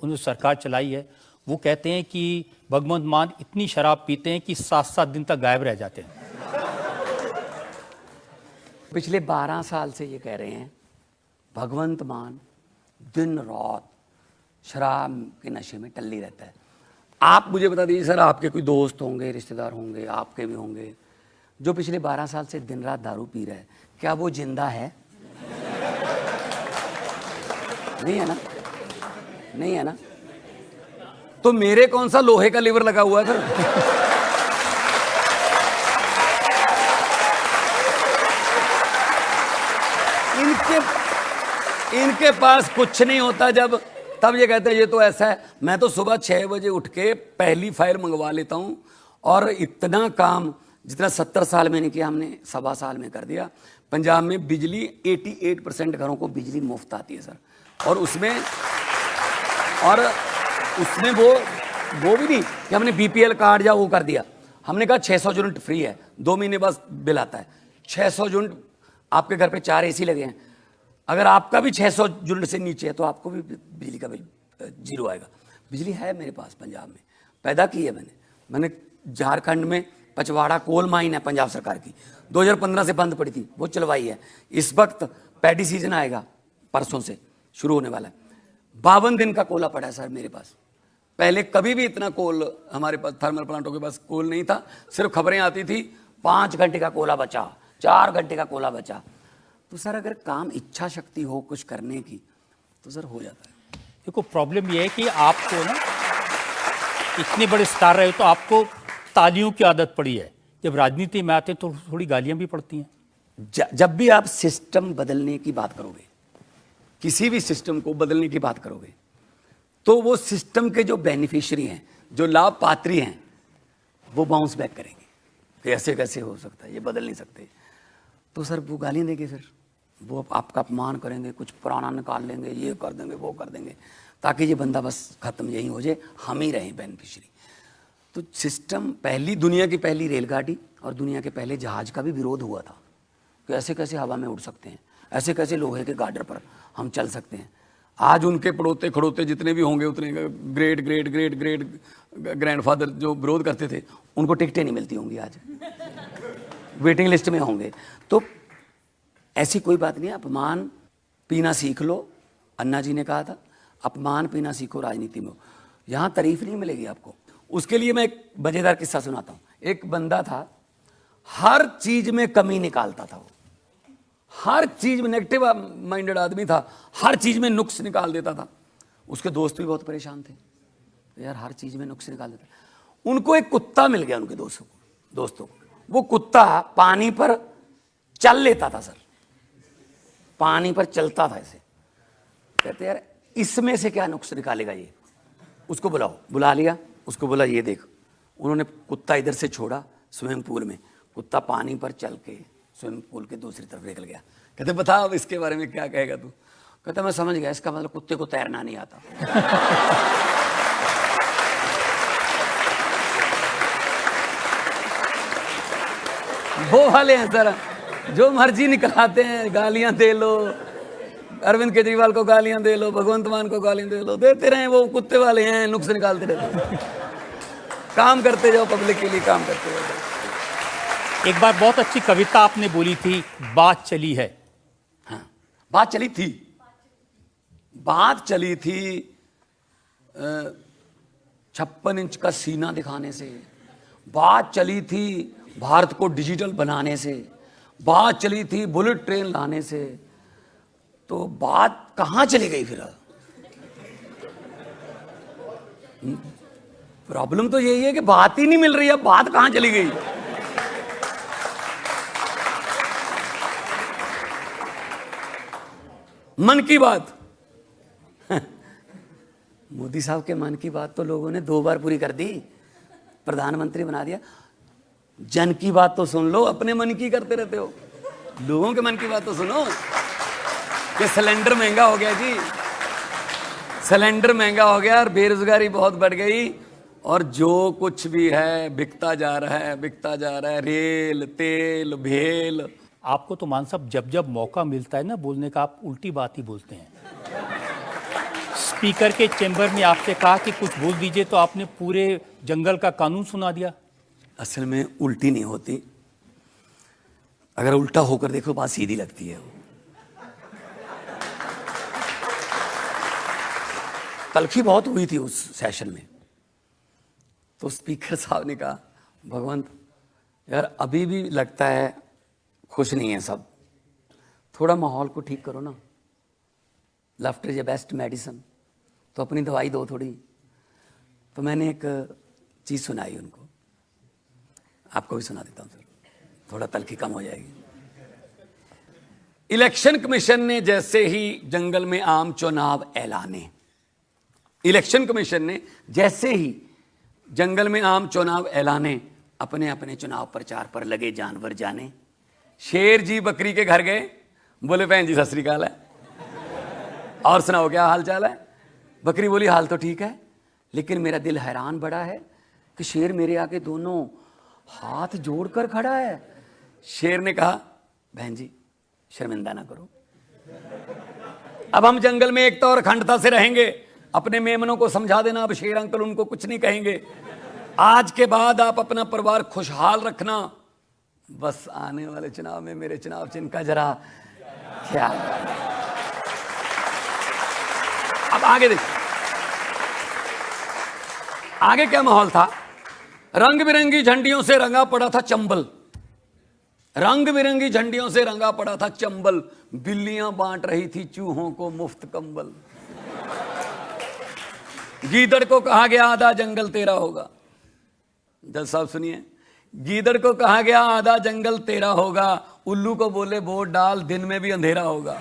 उन्होंने सरकार चलाई है। वो कहते हैं कि भगवंत मान इतनी शराब पीते हैं कि 7-7 दिन तक गायब रह जाते हैं। पिछले 12 साल से ये कह रहे हैं भगवंत मान दिन रात शराब के नशे में टल्ली रहता है। आप मुझे बता दीजिए सर, आपके कोई दोस्त होंगे, रिश्तेदार होंगे, आपके भी होंगे, जो पिछले 12 साल से दिन रात दारू पी रहा है, क्या वो जिंदा है? नहीं है ना, नहीं है ना। तो मेरे कौन सा लोहे का लीवर लगा हुआ है सर? इनके पास कुछ नहीं होता जब, तब ये कहते हैं ये तो ऐसा है। मैं तो सुबह 6 बजे उठ के पहली फायर मंगवा लेता हूं और इतना काम जितना 70 साल में नहीं किया हमने 1.25 साल में कर दिया। पंजाब में बिजली 88% घरों को बिजली मुफ्त आती है सर, और उसमें वो भी नहीं कि हमने बीपीएल कार्ड या वो कर दिया। हमने कहा 600 यूनिट फ्री है, 2 महीने बाद बिल आता है। 600 यूनिट, आपके घर पे 4 एसी लगे हैं, अगर आपका भी 600 यूनिट से नीचे है तो आपको भी बिजली का बिल 0 आएगा। बिजली है मेरे पास पंजाब में, पैदा की है मैंने। झारखंड में पचवाड़ा कोल माइन है पंजाब सरकार की, 2015 से बंद पड़ी थी, वो चलवाई है। इस वक्त पैडी सीजन आएगा, परसों से शुरू होने वाला है। 52 दिन का कोला पड़ा है सर मेरे पास। पहले कभी भी इतना कोल हमारे पास थर्मल प्लांटों के पास कोल नहीं था। सिर्फ खबरें आती थी 5 घंटे का कोला बचा, 4 घंटे का कोला बचा। तो सर अगर काम इच्छा शक्ति हो कुछ करने की तो सर हो जाता है। देखो प्रॉब्लम ये है कि आपको ना इतने बड़े स्टार रहे हो तो आपको तालियों की आदत पड़ी है, जब राजनीति में आते हैं तो थोड़ी गालियां भी पड़ती हैं। जब भी आप सिस्टम बदलने की बात करोगे, किसी भी सिस्टम को बदलने की बात करोगे, तो वो सिस्टम के जो बेनिफिशियरी हैं, जो लाभ पात्री हैं, वो बाउंस बैक करेंगे कि ऐसे कैसे हो सकता है, ये बदल नहीं सकते। तो सर वो गालियाँ देंगे, फिर वो आपका अपमान करेंगे, कुछ पुराना निकाल लेंगे, ये कर देंगे, वो कर देंगे, ताकि ये बंदा बस खत्म यही हो जाए, हम ही रहें बेनिफिशियरी। तो सिस्टम, दुनिया की पहली रेलगाड़ी और दुनिया के पहले जहाज का भी विरोध हुआ था कि ऐसे कैसे हवा में उड़ सकते हैं, ऐसे कैसे लोहे के गार्डर पर हम चल सकते हैं। आज उनके पड़ोते खड़ोते जितने भी होंगे, उतने great great great great grandfather जो विरोध करते थे, उनको टिकटें नहीं मिलती होंगी, आज वेटिंग लिस्ट में होंगे। तो ऐसी कोई बात नहीं है, अपमान पीना सीख लो। अन्ना जी ने कहा था अपमान पीना सीखो राजनीति में, यहाँ तारीफ नहीं मिलेगी आपको। उसके लिए मैं एक मजेदार किस्सा सुनाता हूँ। एक बंदा था, हर चीज में कमी निकालता था, वो हर चीज में नेगेटिव माइंडेड आदमी था, हर चीज में नुक्स निकाल देता था। उसके दोस्त भी बहुत परेशान थे, तो यार हर चीज में नुक्स निकाल देता। उनको एक कुत्ता मिल गया, उनके दोस्तों को। वो कुत्ता पानी पर चल लेता था सर, पानी पर चलता था ऐसे। कहते यार इसमें से क्या नुक्स निकालेगा ये, उसको बुलाओ। बुला लिया उसको, बोला ये देख। उन्होंने कुत्ता इधर से छोड़ा स्विमिंग पूल में, कुत्ता पानी पर चल के स्विमिंग पूल के दूसरी तरफ निकल गया। कहते बता अब इसके बारे में क्या कहेगा तू? कहता मैं समझ गया, इसका मतलब कुत्ते को तैरना नहीं आता। वो वाले हैं सर, जो मर्जी निकलाते हैं, गालियां दे लो, अरविंद केजरीवाल को गालियां दे लो, भगवंत मान को गालियां दे लो, देते रहे। वो कुत्ते वाले हैं, नुक्स निकालते रहते। काम करते जाओ, पब्लिक के लिए काम करते जाओ। एक बार बहुत अच्छी कविता आपने बोली थी, बात चली है। हाँ, बात चली थी, बात चली थी 56 इंच का सीना दिखाने से, बात चली थी भारत को डिजिटल बनाने से, बात चली थी बुलेट ट्रेन लाने से। तो बात कहां चली गई फिर? प्रॉब्लम तो यही है कि बात ही नहीं मिल रही है, बात कहां चली गई? मन की बात मोदी साहब के मन की बात तो लोगों ने 2 बार पूरी कर दी, प्रधानमंत्री बना दिया। जन की बात तो सुन लो, अपने मन की करते रहते हो। लोगों के मन की बात तो सुनो कि सिलेंडर महंगा हो गया जी, सिलेंडर महंगा हो गया और बेरोजगारी बहुत बढ़ गई, और जो कुछ भी है बिकता जा रहा है, बिकता जा रहा है। रेल, तेल, भेल। आपको तो मान साहब जब जब मौका मिलता है ना बोलने का, आप उल्टी बात ही बोलते हैं। स्पीकर के चेंबर में आपसे कहा कि कुछ बोल दीजिए तो आपने पूरे जंगल का कानून सुना दिया। असल में उल्टी नहीं होती, अगर उल्टा होकर देखो बात सीधी लगती है। तलखी बहुत हुई थी उस सेशन में, तो स्पीकर साहब ने कहा, भगवंत यार अभी भी लगता है खुश नहीं है सब, थोड़ा माहौल को ठीक करो ना, laughter is a best medicine, तो अपनी दवाई दो थोड़ी। तो मैंने एक चीज़ सुनाई उनको, आपको भी सुना देता हूँ सर, थोड़ा तलखी कम हो जाएगी। इलेक्शन कमीशन ने जैसे ही जंगल में आम चुनाव ऐलाने, इलेक्शन कमीशन ने जैसे ही जंगल में आम चुनाव ऐलाने, अपने अपने चुनाव प्रचार पर लगे जानवर जाने। शेर जी बकरी के घर गए, बोले बहन जी सत श्री अकाल है, और सुनाओ क्या हाल चाल है। बकरी बोली हाल तो ठीक है, लेकिन मेरा दिल हैरान बड़ा है कि शेर मेरे आगे दोनों हाथ जोड़कर खड़ा है। शेर ने कहा, बहन जी शर्मिंदा ना करो, अब हम जंगल में एकता और अखंडता से रहेंगे, अपने मेमनों को समझा देना, अब शेर अंकल उनको कुछ नहीं कहेंगे, आज के बाद आप अपना परिवार खुशहाल रखना, बस आने वाले चुनाव में मेरे चुनाव चिन्ह का जरा ख्याल। अब आगे देखिए, आगे क्या माहौल था। रंग बिरंगी झंडियों से रंगा पड़ा था चंबल, रंग बिरंगी झंडियों से रंगा पड़ा था चंबल, बिल्लियां बांट रही थी चूहों को मुफ्त कंबल। गीदड़ को कहा गया आधा जंगल तेरा होगा, जज साहब सुनिए, गीदड़ को कहा गया आधा जंगल तेरा होगा, उल्लू को बोले वोट डाल दिन में भी अंधेरा होगा।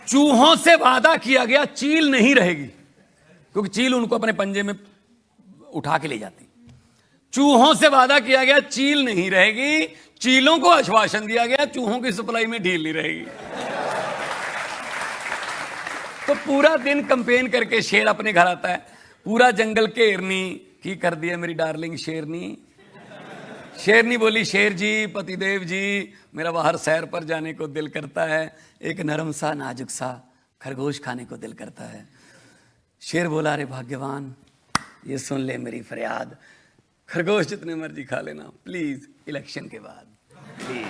चूहों से वादा किया गया चील नहीं रहेगी, क्योंकि चील उनको अपने पंजे में उठा के ले जाती। चूहों से वादा किया गया चील नहीं रहेगी, चीलों को आश्वासन दिया गया चूहों की सप्लाई में ढील नहीं रहेगी। तो पूरा दिन कंपेन करके शेर अपने घर आता है, पूरा जंगल घेरनी की कर दिया मेरी डार्लिंग शेरनी। शेरनी बोली, शेर जी पतिदेव जी मेरा बाहर सैर पर जाने को दिल करता है, एक नरम सा नाजुक सा खरगोश खाने को दिल करता है। शेर बोला, अरे भाग्यवान ये सुन ले मेरी फरियाद, खरगोश जितने मर्जी खा लेना प्लीज इलेक्शन के बाद प्लीज।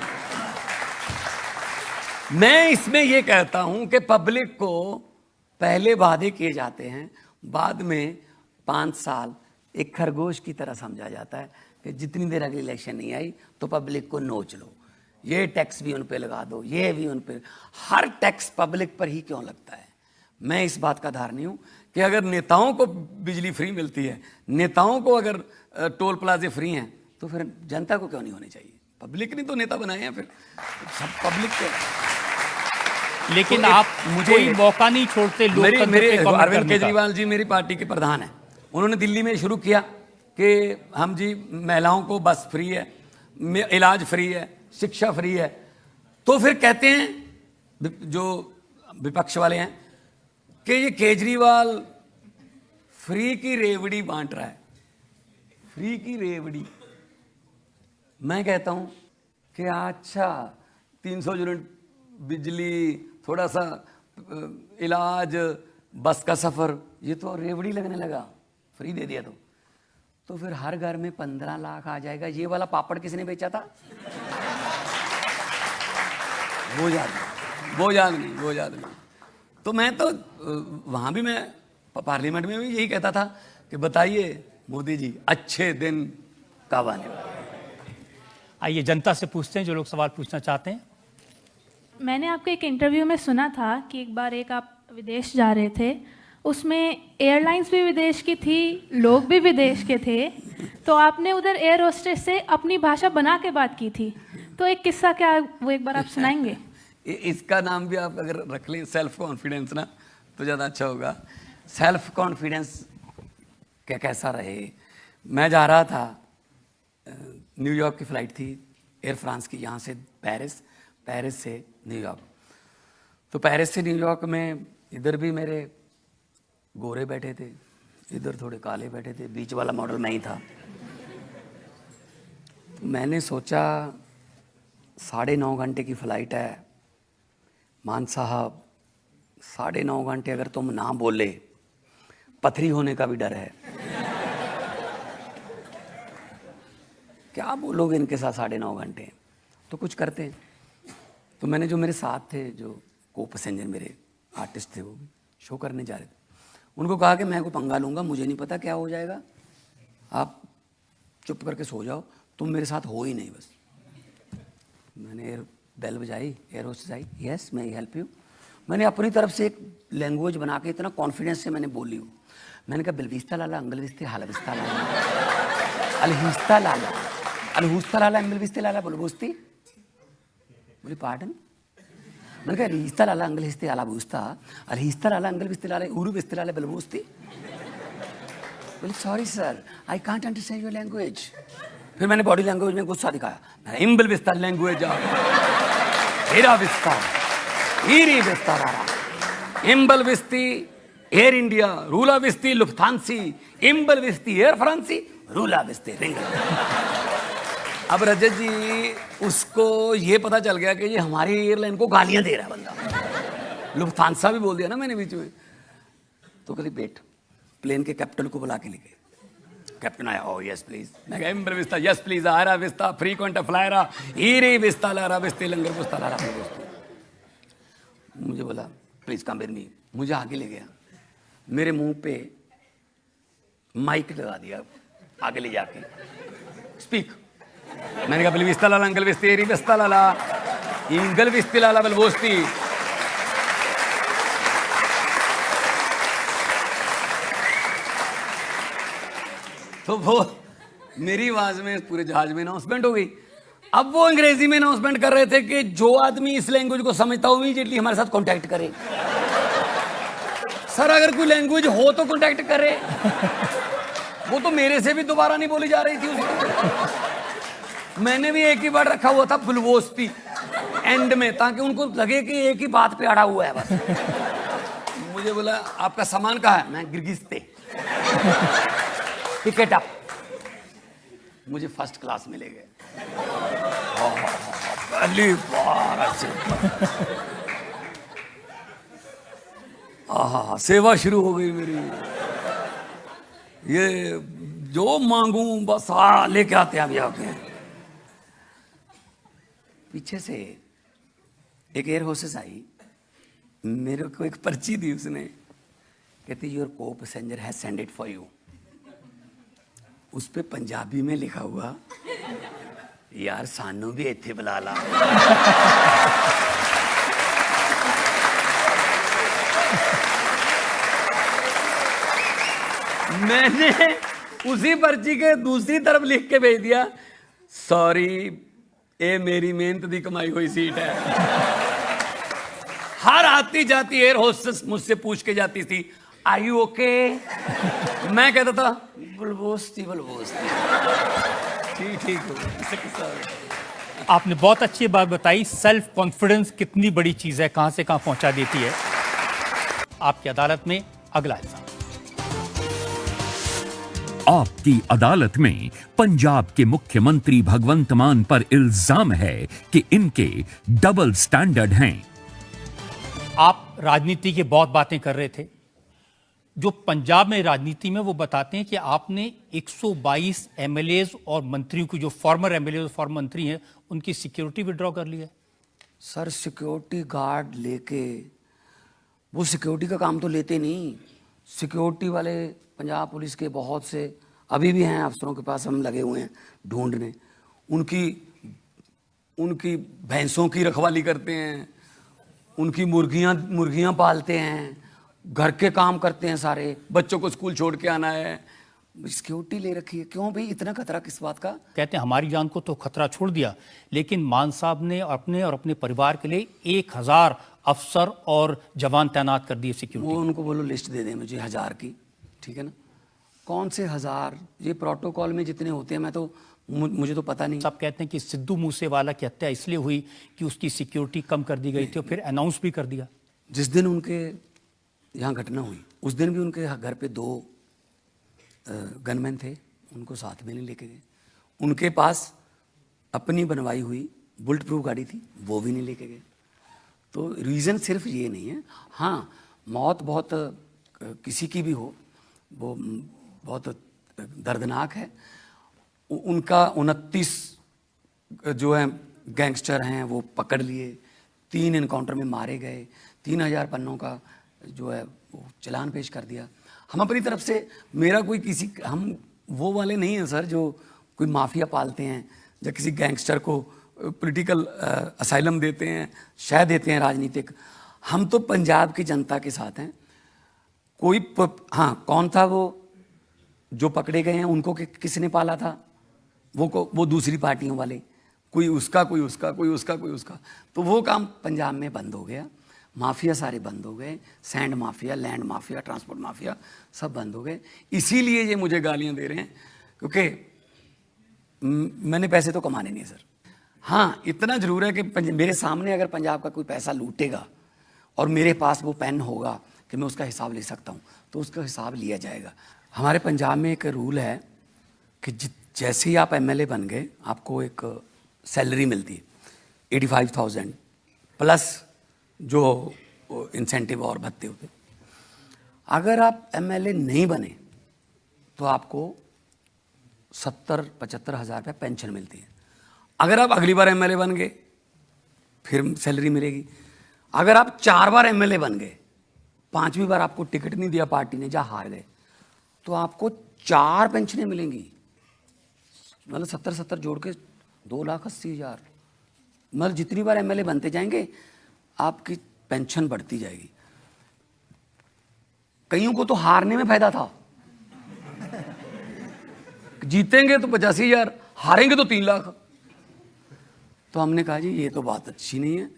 मैं इसमें यह कहता हूं कि पब्लिक को पहले वादे किए जाते हैं, बाद में 5 साल एक खरगोश की तरह समझा जाता है कि जितनी देर अगली इलेक्शन नहीं आई तो पब्लिक को नोच लो, ये टैक्स भी उन पे लगा दो, ये भी उन पे, हर टैक्स पब्लिक पर ही क्यों लगता है। मैं इस बात का धारणी हूं कि अगर नेताओं को बिजली फ्री मिलती है, नेताओं को अगर टोल प्लाजे फ्री हैं, तो फिर जनता को क्यों नहीं होनी चाहिए। पब्लिक ने तो नेता बनाए हैं, फिर सब पब्लिक के। लेकिन तो आप मुझे कोई मौका नहीं छोड़ते लोग मेरे अरविंद केजरीवाल जी मेरी पार्टी के प्रधान हैं, उन्होंने दिल्ली में शुरू किया कि हम जी महिलाओं को बस फ्री है, इलाज फ्री है, शिक्षा फ्री है। तो फिर कहते हैं जो विपक्ष वाले हैं कि ये केजरीवाल फ्री की रेवड़ी बांट रहा है, फ्री की रेवड़ी। मैं कहता हूं कि अच्छा 300 यूनिट बिजली, थोड़ा सा इलाज, बस का सफर, ये तो रेवड़ी लगने लगा, फ्री दे दिया तो फिर हर घर में 15 लाख आ जाएगा। ये वाला पापड़ किसने बेचा था? वो याद नहीं। तो मैं तो वहां भी, मैं पार्लियामेंट में भी यही कहता था कि बताइए मोदी जी अच्छे दिन कब आने वाले। आइए जनता से पूछते हैं जो लोग सवाल पूछना चाहते हैं। मैंने आपके एक इंटरव्यू में सुना था कि एक बार आप विदेश जा रहे थे, उसमें एयरलाइंस भी विदेश की थी, लोग भी विदेश के थे, तो आपने उधर एयर होस्टेस से अपनी भाषा बना के बात की थी। तो एक किस्सा क्या वो एक बार आप सुनाएंगे? इसका नाम भी आप अगर रख लें सेल्फ कॉन्फिडेंस ना, तो ज़्यादा अच्छा होगा। सेल्फ कॉन्फिडेंस क्या कैसा रहे। मैं जा रहा था, न्यूयॉर्क की फ़्लाइट थी एयर फ्रांस की, यहाँ से पेरिस, पेरिस से न्यूयॉर्क। तो पेरिस से न्यूयॉर्क में इधर भी मेरे गोरे बैठे थे, इधर थोड़े काले बैठे थे, बीच वाला मॉडल मैं ही था। तो मैंने सोचा 9.5 घंटे की फ़्लाइट है, मान साहब 9.5 घंटे अगर तुम ना बोले, पथरी होने का भी डर है। क्या बोलोगे इनके साथ 9.5 घंटे, तो कुछ करते हैं। तो मैंने जो मेरे साथ थे, जो को पैसेंजर मेरे आर्टिस्ट थे, वो भी शो करने जा रहे थे, उनको कहा कि मैं को पंगा लूँगा, मुझे नहीं पता क्या हो जाएगा, आप चुप करके सो जाओ, तुम मेरे साथ हो ही नहीं बस। मैंने एयर बेल बजाई, एयर होस्टेस आई, यस मैं हेल्प यू। मैंने अपनी तरफ से एक लैंग्वेज बना के इतना कॉन्फिडेंस से मैंने बोली हूँ। मैंने कहा बिलविस्ता लाला अंगलविस्ते हालविस्ता लाला अलहिस्ता लाला अलहुस्ता लाला अंगलविस्ते लाला बुलबुस्ती। बोली पार्डन। मैंने कहा रिश्ता लाला अंगलहिस्ते आला बूस्ता अलहिस्ता लाला अंगलविस्ते लाला उरू विस्ते लाला बुलबुस्ती। बोले sorry sir I can't understand your language. फिर मैंने बॉडी लैंग्वेज में गुस्सा दिखाया, इम्बल विस्ता लैंग्वेज हेरा विस्ता ईरी विस्ता लाला इम्बल विस्ती एयर इंडिया रूला विस्ती लुफ्थांसी इम्बल विस्ती एयर फ्रांसी रूला विस्ती रिंग। अब रजत जी उसको ये पता चल गया कि ये हमारी एयरलाइन को गालियां दे रहा है बंदा। लुफ्थांसा भी बोल दिया ना मैंने बीच में। तो कहती बेट, प्लेन के कैप्टन को बुला के लेके। कैप्टन आया, ओ यस प्लीज। मैं कहा एम्बर विस्ता यस प्लीज आरा विस्ता फ्रीक्वेंट फ्लायरा ईरी विस्ता लारा विस्ते लंगर विस्ता लारा। मुझे बोला प्लीज कम विद मी। मुझे आगे ले गया, मेरे मुंह पे माइक लगा दिया आगे ले जाके, स्पीक। मैंने कहा बिलविस्ता लाला अंगल विस्ती एरी विस्ता लाला इंगल विस्ती लाला बलबोस्ती। तो वो मेरी आवाज में पूरे जहाज में अनाउंसमेंट हो गई। अब वो अंग्रेजी में अनाउंसमेंट कर रहे थे कि जो आदमी इस लैंग्वेज को समझता हो इमीडिएटली हमारे साथ कांटेक्ट करे। सर अगर कोई लैंग्वेज हो तो कांटेक्ट करे। वो तो मेरे से भी दोबारा नहीं बोली जा रही थी उसको। मैंने भी एक ही वर्ड रखा हुआ था बुलवोस्ती एंड में, ताकि उनको लगे कि एक ही बात पे अड़ा हुआ है बस। मुझे बोला आपका सामान कहाँ है? मैं गिरगिस्ते। Ticket up. मुझे फर्स्ट क्लास में ले गए। पहली बार ऐसे सेवा शुरू हो गई मेरी। ये जो मांगू बस लेके आते हैं अभी आके। पीछे से एक एयर होस्टेस आई, मेरे को एक पर्ची दी उसने, कहती योर को passenger has send it for you. उस पे पंजाबी में लिखा हुआ यार सानू भी इत्थे बुला ला। मैंने उसी पर्ची के दूसरी तरफ लिख के भेज दिया, सॉरी ये मेरी मेहनत की कमाई हुई सीट है। हर आती जाती एयर होस्टेस मुझसे पूछ के जाती थी आर यू ओके? मैं कहता था बुलबोस्ती बुलबोस्ती। ठीक हो। आपने बहुत अच्छी बात बताई, सेल्फ कॉन्फिडेंस कितनी बड़ी चीज है, कहां से कहां पहुंचा देती है। आपकी अदालत में अगला इल्जाम। आपकी अदालत में पंजाब के मुख्यमंत्री भगवंत मान पर इल्जाम है कि इनके डबल स्टैंडर्ड हैं। आप राजनीति की बहुत बातें कर रहे थे। जो पंजाब में राजनीति में वो बताते हैं कि आपने 122 एमएलएज और मंत्रियों की, जो फॉर्मर एमएलए और फॉर्मर मंत्री हैं, उनकी सिक्योरिटी विड्रॉ कर ली है। सर सिक्योरिटी गार्ड लेके, वो सिक्योरिटी का काम तो लेते नहीं। सिक्योरिटी वाले पंजाब पुलिस के बहुत से अभी भी हैं अफसरों के पास, हम लगे हुए हैं ढूंढने। उनकी भैंसों की रखवाली करते हैं, उनकी मुर्गियां पालते हैं, घर के काम करते हैं सारे। बच्चों को स्कूल छोड़ के आना है, सिक्योरिटी ले रखी है। क्यों भाई इतना खतरा किस बात का? कहते हैं हमारी जान को तो खतरा छोड़ दिया, लेकिन मान साहब ने अपने और अपने परिवार के लिए 1000 अफसर और जवान तैनात कर दिए सिक्योरिटी। वो उनको बोलो लिस्ट दे दें मुझे 1000 की, ठीक है ना? कौन से 1000? ये प्रोटोकॉल में जितने होते हैं, मैं तो मुझे तो पता नहीं। सब कहते हैं कि सिद्धू मूसेवाला की हत्या इसलिए हुई कि उसकी सिक्योरिटी कम कर दी गई थी, और फिर अनाउंस भी कर दिया। जिस दिन उनके यहाँ घटना हुई उस दिन भी उनके घर पे 2 गनमैन थे, उनको साथ में नहीं लेके गए। उनके पास अपनी बनवाई हुई बुलेट प्रूफ गाड़ी थी, वो भी नहीं लेके गए। तो रीज़न सिर्फ ये नहीं है। हाँ, मौत बहुत किसी की भी हो वो बहुत दर्दनाक है, उनका 29 जो है गैंगस्टर हैं वो पकड़ लिए, 3 इनकाउंटर में मारे गए, 3000 पन्नों का जो है वो चालान पेश कर दिया। हम अपनी तरफ से, मेरा कोई किसी, हम वो वाले नहीं हैं सर जो कोई माफिया पालते हैं या किसी गैंगस्टर को पॉलिटिकल असाइलम देते हैं, शह देते हैं राजनीतिक। हम तो पंजाब की जनता के साथ हैं। कोई हाँ, कौन था वो जो पकड़े गए हैं, उनको किसने पाला था? वो दूसरी पार्टियों वाले, कोई उसका कोई उसका कोई उसका कोई उसका। तो वो काम पंजाब में बंद हो गया, माफिया सारे बंद हो गए, sand mafia, land mafia, transport mafia सब बंद हो गए। इसीलिए ये मुझे गालियां दे रहे हैं, क्योंकि मैंने पैसे तो कमाने नहीं है सर। हाँ, इतना जरूर है कि मेरे सामने अगर पंजाब का कोई पैसा लूटेगा और मेरे पास वो पेन होगा कि मैं उसका हिसाब ले सकता हूँ, तो उसका हिसाब लिया जाएगा। हमारे पंजाब में एक रूल है कि जैसे ही आप एमएलए बन गए, आपको एक सैलरी मिलती है 85,000 प्लस जो इंसेंटिव और भत्ते होते। अगर आप एमएलए नहीं बने तो आपको 70-75 हज़ार रुपये पेंशन मिलती है। अगर आप अगली बार एमएलए बन गए फिर सैलरी मिलेगी। अगर आप 4 बार एमएलए बन गए, 5वीं बार आपको टिकट नहीं दिया पार्टी ने, जहाँ हार गए, तो आपको 4 पेंशनें मिलेंगी। मतलब 70-70 जोड़ के 2,80,000। मतलब जितनी बार एमएलए बनते जाएंगे आपकी पेंशन बढ़ती जाएगी। कईयों को तो हारने में फायदा था, जीतेंगे तो 85,000, हारेंगे तो 3 लाख। तो हमने कहा जी ये तो बात अच्छी नहीं है,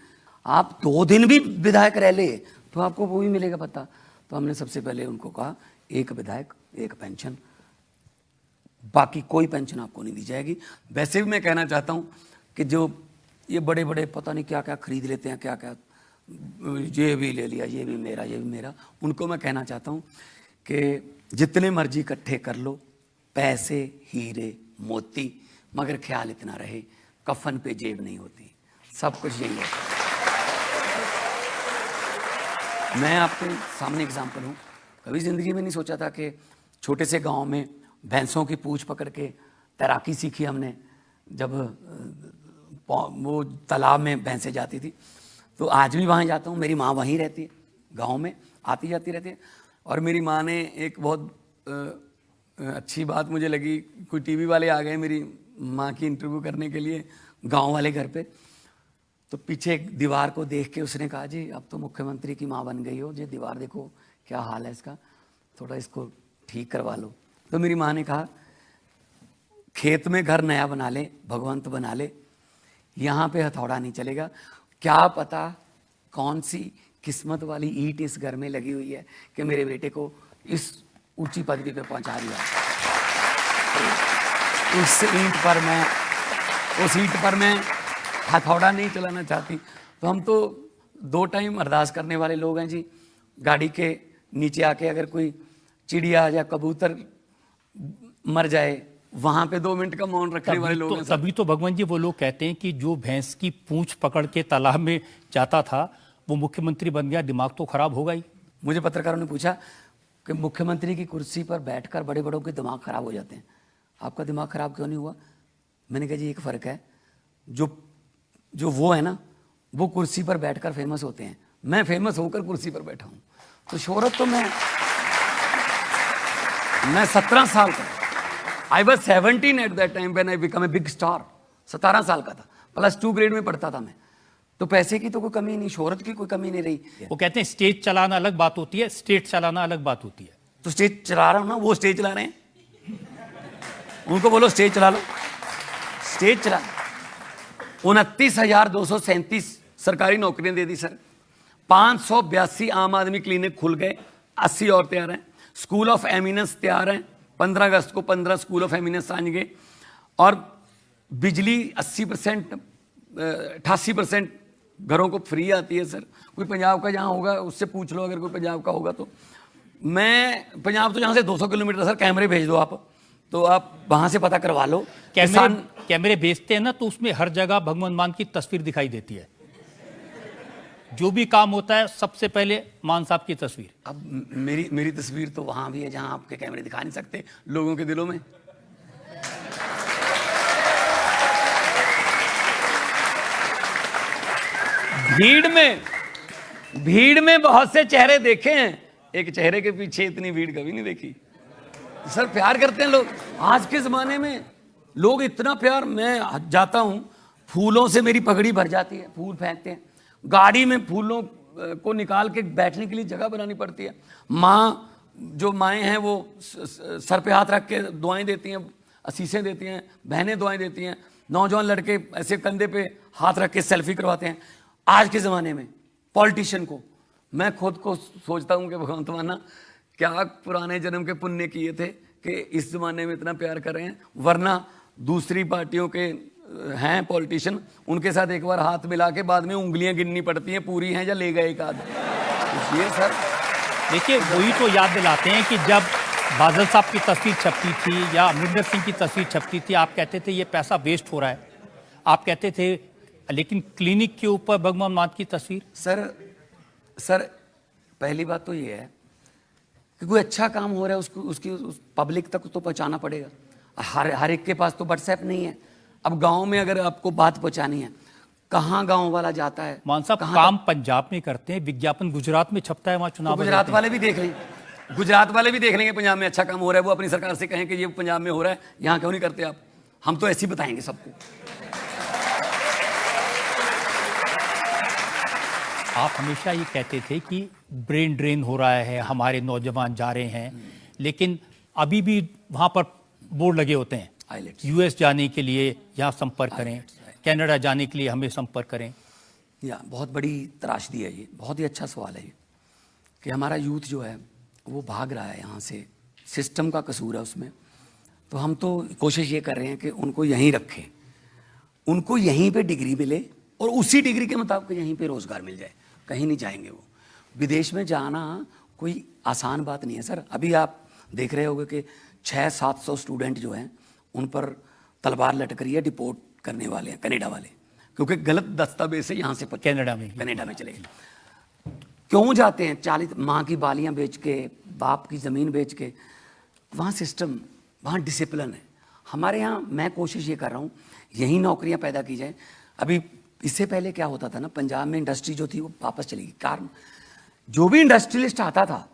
आप 2 दिन भी विधायक रह ले तो आपको वो भी मिलेगा पता। तो हमने सबसे पहले उनको कहा 1 विधायक 1 पेंशन, बाकी कोई पेंशन आपको नहीं दी जाएगी। वैसे भी मैं कहना चाहता हूँ कि जो ये बड़े बड़े पता नहीं क्या क्या खरीद लेते हैं, क्या क्या, ये भी ले लिया, ये भी मेरा, ये भी मेरा, उनको मैं कहना चाहता हूँ कि जितने मर्जी इकट्ठे कर लो, पैसे, हीरे, मोती, मगर ख्याल इतना रहे कफन पे जेब नहीं होती। सब कुछ यही होता है। मैं आपके सामने एग्जाम्पल हूँ। कभी ज़िंदगी में नहीं सोचा था कि छोटे से गांव में भैंसों की पूंछ पकड़ के तैराकी सीखी हमने। जब वो तालाब में भैंसें जाती थी, तो आज भी वहाँ जाता हूँ। मेरी माँ वहीं रहती है, गांव में आती जाती रहती है। और मेरी माँ ने एक बहुत अच्छी बात मुझे लगी, कोई टीवी वाले आ गए मेरी माँ की इंटरव्यू करने के लिए गांव वाले घर पे, तो पीछे एक दीवार को देख के उसने कहा जी अब तो मुख्यमंत्री की माँ बन गई हो, ये दीवार देखो क्या हाल है इसका, थोड़ा इसको ठीक करवा लो। तो मेरी माँ ने कहा खेत में घर नया बना ले, भगवंत बना ले, यहाँ पे हथौड़ा नहीं चलेगा। क्या पता कौन सी किस्मत वाली ईंट इस घर में लगी हुई है कि मेरे बेटे को इस ऊंची पदवी पे पहुंचा दिया। उस ईंट पर मैं हथौड़ा नहीं चलाना चाहती। तो हम तो 2 टाइम अरदास करने वाले लोग हैं जी। गाड़ी के नीचे आके अगर कोई चिड़िया या कबूतर मर जाए, वहां पे 2 मिनट का मौन रखने वाले लोग हैं। तभी तो भगवान जी वो लोग कहते हैं कि जो भैंस की पूंछ पकड़ के तालाब में जाता था वो मुख्यमंत्री बन गया, दिमाग तो खराब होगा ही। मुझे पत्रकारों ने पूछा कि मुख्यमंत्री की कुर्सी पर बैठकर बड़े बड़ों के दिमाग खराब हो जाते हैं, आपका दिमाग खराब क्यों नहीं हुआ? मैंने कहा जी एक फ़र्क है, जो वो है ना, वो कुर्सी पर बैठकर फेमस होते हैं, मैं फेमस होकर कुर्सी पर बैठा हूँ। तो शोहरत तो मैं 17 साल का, I was 17 at that time when I become a big star. 17 साल का था, +2 ग्रेड में पढ़ता था मैं। तो पैसे की तो कोई कमी नहीं, शोहरत की कोई कमी नहीं रही। वो कहते हैं स्टेज चलाना अलग बात होती है, स्टेट चलाना अलग बात होती है। तो स्टेज चला रहा हूँ ना, वो स्टेज चला रहे हैं, उनको बोलो स्टेज चला लो, स्टेज चला। 29,237 सरकारी नौकरियां दे दी सर। 582 आम आदमी क्लिनिक खुल गए, 80 और तैयार हैं। स्कूल ऑफ एमिनेंस तैयार हैं, 15 अगस्त को 15 स्कूल ऑफ एमिनेंस आएंगे। और बिजली 80%, 88% घरों को फ्री आती है सर। कोई पंजाब का जहाँ होगा उससे पूछ लो, अगर कोई पंजाब का होगा तो। मैं पंजाब तो यहाँ से 200 किलोमीटर सर, कैमरे भेज दो आप, तो आप वहाँ से पता करवा लो। कैमरे भेजते हैं ना, तो उसमें हर जगह भगवंत मान की तस्वीर दिखाई देती है। जो भी काम होता है सबसे पहले मान साहब की तस्वीर। अब मेरी तस्वीर तो वहाँ भी है जहाँ आपके कैमरे दिखा नहीं सकते लोगों के दिलों में। भीड़ में बहुत से चेहरे देखे हैं, एक चेहरे के पीछे इतनी भीड़ कभी नहीं देखी। सर प्यार करते हैं लोग। आज के जमाने में लोग इतना प्यार, मैं जाता हूं फूलों से मेरी पगड़ी भर जाती है, फूल फेंकते हैं, गाड़ी में फूलों को निकाल के बैठने के लिए जगह बनानी पड़ती है। माँ, जो माएँ हैं वो सर पे हाथ रख के दुआएं देती हैं, असीसें देती हैं, बहनें दुआएं देती हैं, नौजवान लड़के ऐसे कंधे पे हाथ रख के सेल्फी करवाते हैं। आज के ज़माने में पॉलिटिशियन को, मैं खुद को सोचता हूँ कि भगवंत माना क्या पुराने जन्म के पुण्य किए थे कि इस ज़माने में इतना प्यार कर रहे हैं, वरना दूसरी पार्टियों के हैं पॉलिटिशियन, उनके साथ एक बार हाथ मिला के बाद में उंगलियां गिननी पड़ती हैं पूरी हैं या ले गए एक आध। ये सर देखिए, वही तो याद दिलाते हैं कि जब बादल साहब की तस्वीर छपती थी या अमरिंदर सिंह की तस्वीर छपती थी, आप कहते थे ये पैसा वेस्ट हो रहा है, आप कहते थे, लेकिन क्लिनिक के ऊपर भगवान मान की तस्वीर। सर पहली बात तो ये है कि कोई अच्छा काम हो रहा है उसकी पब्लिक तक तो पहुंचाना पड़ेगा। हर एक के पास तो व्हाट्सएप नहीं है। अब गांव में अगर आपको बात पहुंचानी है, कहाँ गांव वाला जाता है? मान साहब काम पंजाब में करते हैं, विज्ञापन गुजरात में छपता है, वहाँ चुनाव तो गुजरात वाले भी देख लें, गुजरात वाले भी देख लेंगे पंजाब में अच्छा काम हो रहा है, वो अपनी सरकार से कहें कि ये पंजाब में हो रहा है, यहाँ क्यों नहीं करते आप? हम तो ऐसे ही बताएंगे सबको। आप हमेशा ये कहते थे कि ब्रेन ड्रेन हो रहा है, हमारे नौजवान जा रहे हैं, लेकिन अभी भी वहाँ पर बोर्ड लगे होते हैं, यूएस जाने के लिए यहाँ संपर्क करें, कनाडा जाने के लिए हमें संपर्क करें। या बहुत बड़ी त्रासदी है ये, बहुत ही अच्छा सवाल है ये कि हमारा यूथ जो है वो भाग रहा है यहाँ से, सिस्टम का कसूर है उसमें। तो हम तो कोशिश ये कर रहे हैं कि उनको यहीं रखें, उनको यहीं पे डिग्री मिले और उसी डिग्री के मुताबिक यहीं पे रोज़गार मिल जाए, कहीं नहीं जाएंगे वो। विदेश में जाना कोई आसान बात नहीं है सर। अभी आप देख रहे होंगे कि 600-700 स्टूडेंट जो हैं उन पर तलवार लटक रही है, डिपोर्ट करने वाले हैं कनाडा वाले, क्योंकि गलत दस्तावेज से यहाँ से कनाडा में चले गए। क्यों जाते हैं? 40 माँ की बालियाँ बेच के, बाप की ज़मीन बेच के। वहाँ सिस्टम, वहाँ डिसिप्लिन है। हमारे यहाँ मैं कोशिश ये कर रहा हूँ यहीं नौकरियाँ पैदा की जाए। अभी इससे पहले क्या होता था ना, पंजाब में इंडस्ट्री जो थी वो वापस चली गई। कारण जो भी इंडस्ट्रियलिस्ट आता था,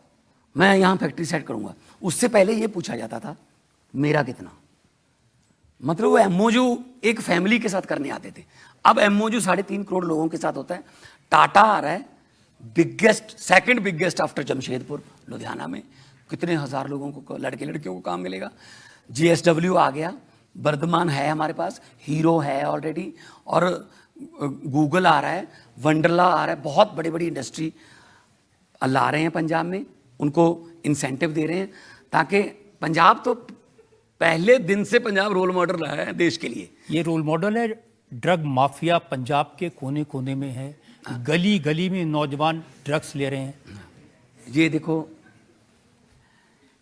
मैं यहाँ फैक्ट्री सेट करूँगा, उससे पहले ये पूछा जाता था मेरा कितना। मतलब वो एमओयू एक फैमिली के साथ करने आते थे। अब एमओयू 3.5 करोड़ लोगों के साथ होता है। टाटा आ रहा है biggest, second biggest after Jamshedpur, Ludhiana में कितने हजार लोगों को, लड़के लड़कियों को काम मिलेगा। जीएसडब्ल्यू आ गया, वर्धमान है हमारे पास, हीरो है ऑलरेडी, और गूगल आ रहा है, वंडरला आ रहा है। बहुत बड़ी बड़ी इंडस्ट्री ला रहे हैं पंजाब में, उनको इंसेंटिव दे रहे हैं, ताकि पंजाब तो पहले दिन से पंजाब रोल मॉडल रहा है देश के लिए। ये रोल मॉडल है। ड्रग माफिया पंजाब के कोने कोने में है, गली गली में नौजवान ड्रग्स ले रहे हैं। ये देखो,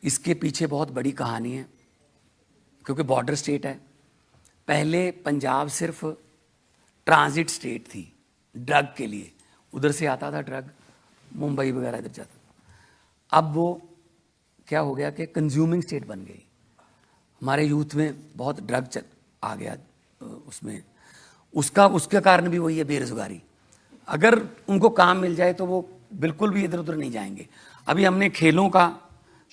इसके पीछे बहुत बड़ी कहानी है, क्योंकि बॉर्डर स्टेट है। पहले पंजाब सिर्फ ट्रांजिट स्टेट थी ड्रग के लिए, उधर से आता था ड्रग, मुंबई वगैरह इधर जाता। अब वो क्या हो गया कि कंज्यूमिंग स्टेट बन गई। हमारे यूथ में बहुत ड्रग आ गया उसमें, उसके कारण भी वही है बेरोजगारी। अगर उनको काम मिल जाए तो वो बिल्कुल भी इधर उधर नहीं जाएंगे। अभी हमने खेलों का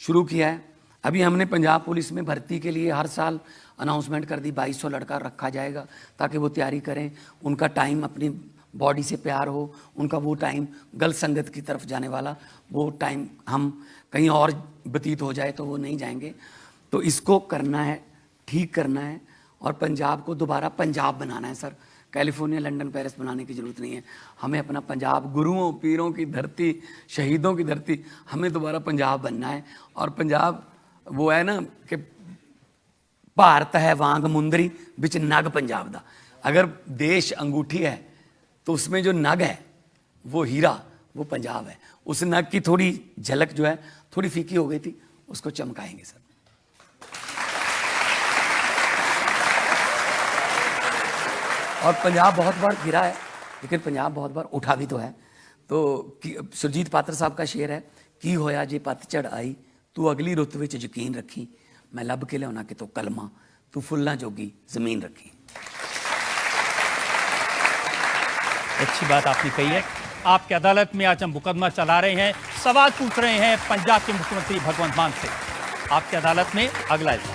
शुरू किया है। अभी हमने पंजाब पुलिस में भर्ती के लिए हर साल अनाउंसमेंट कर दी, 2200 लड़का रखा जाएगा ताकि वो तैयारी करें। उनका टाइम अपनी बॉडी से प्यार हो, उनका वो टाइम गलत संगत की तरफ जाने वाला वो टाइम हम कहीं और व्यतीत हो जाए तो वो नहीं जाएंगे। तो इसको करना है, ठीक करना है, और पंजाब को दोबारा पंजाब बनाना है सर। कैलिफोर्निया, लंदन, पेरिस बनाने की ज़रूरत नहीं है। हमें अपना पंजाब, गुरुओं पीरों की धरती, शहीदों की धरती, हमें दोबारा पंजाब बनना है। और पंजाब वो है ना कि भारत है वांग मुंदरी बिच नग पंजाब दा। अगर देश अंगूठी है तो उसमें जो नग है वो हीरा, वो पंजाब है। उस नग की थोड़ी झलक जो है थोड़ी फीकी हो गई थी, उसको चमकाएंगे सर। और पंजाब बहुत बार गिरा है, लेकिन पंजाब बहुत बार उठा भी तो है। तो सुरजीत पात्र साहब का शेर है, की होया जे पतझड़ आई, तू अगली रुत विच यकीन रखी, मैं लब के लियाना कि तो कलमा, तू फुल्लां जोगी जमीन रखी। अच्छी बात आपने कही है। आपकी अदालत में आज हम मुकदमा चला रहे हैं, सवाल पूछ रहे हैं पंजाब के मुख्यमंत्री भगवंत मान से। आपकी अदालत में अगला हिस्सा।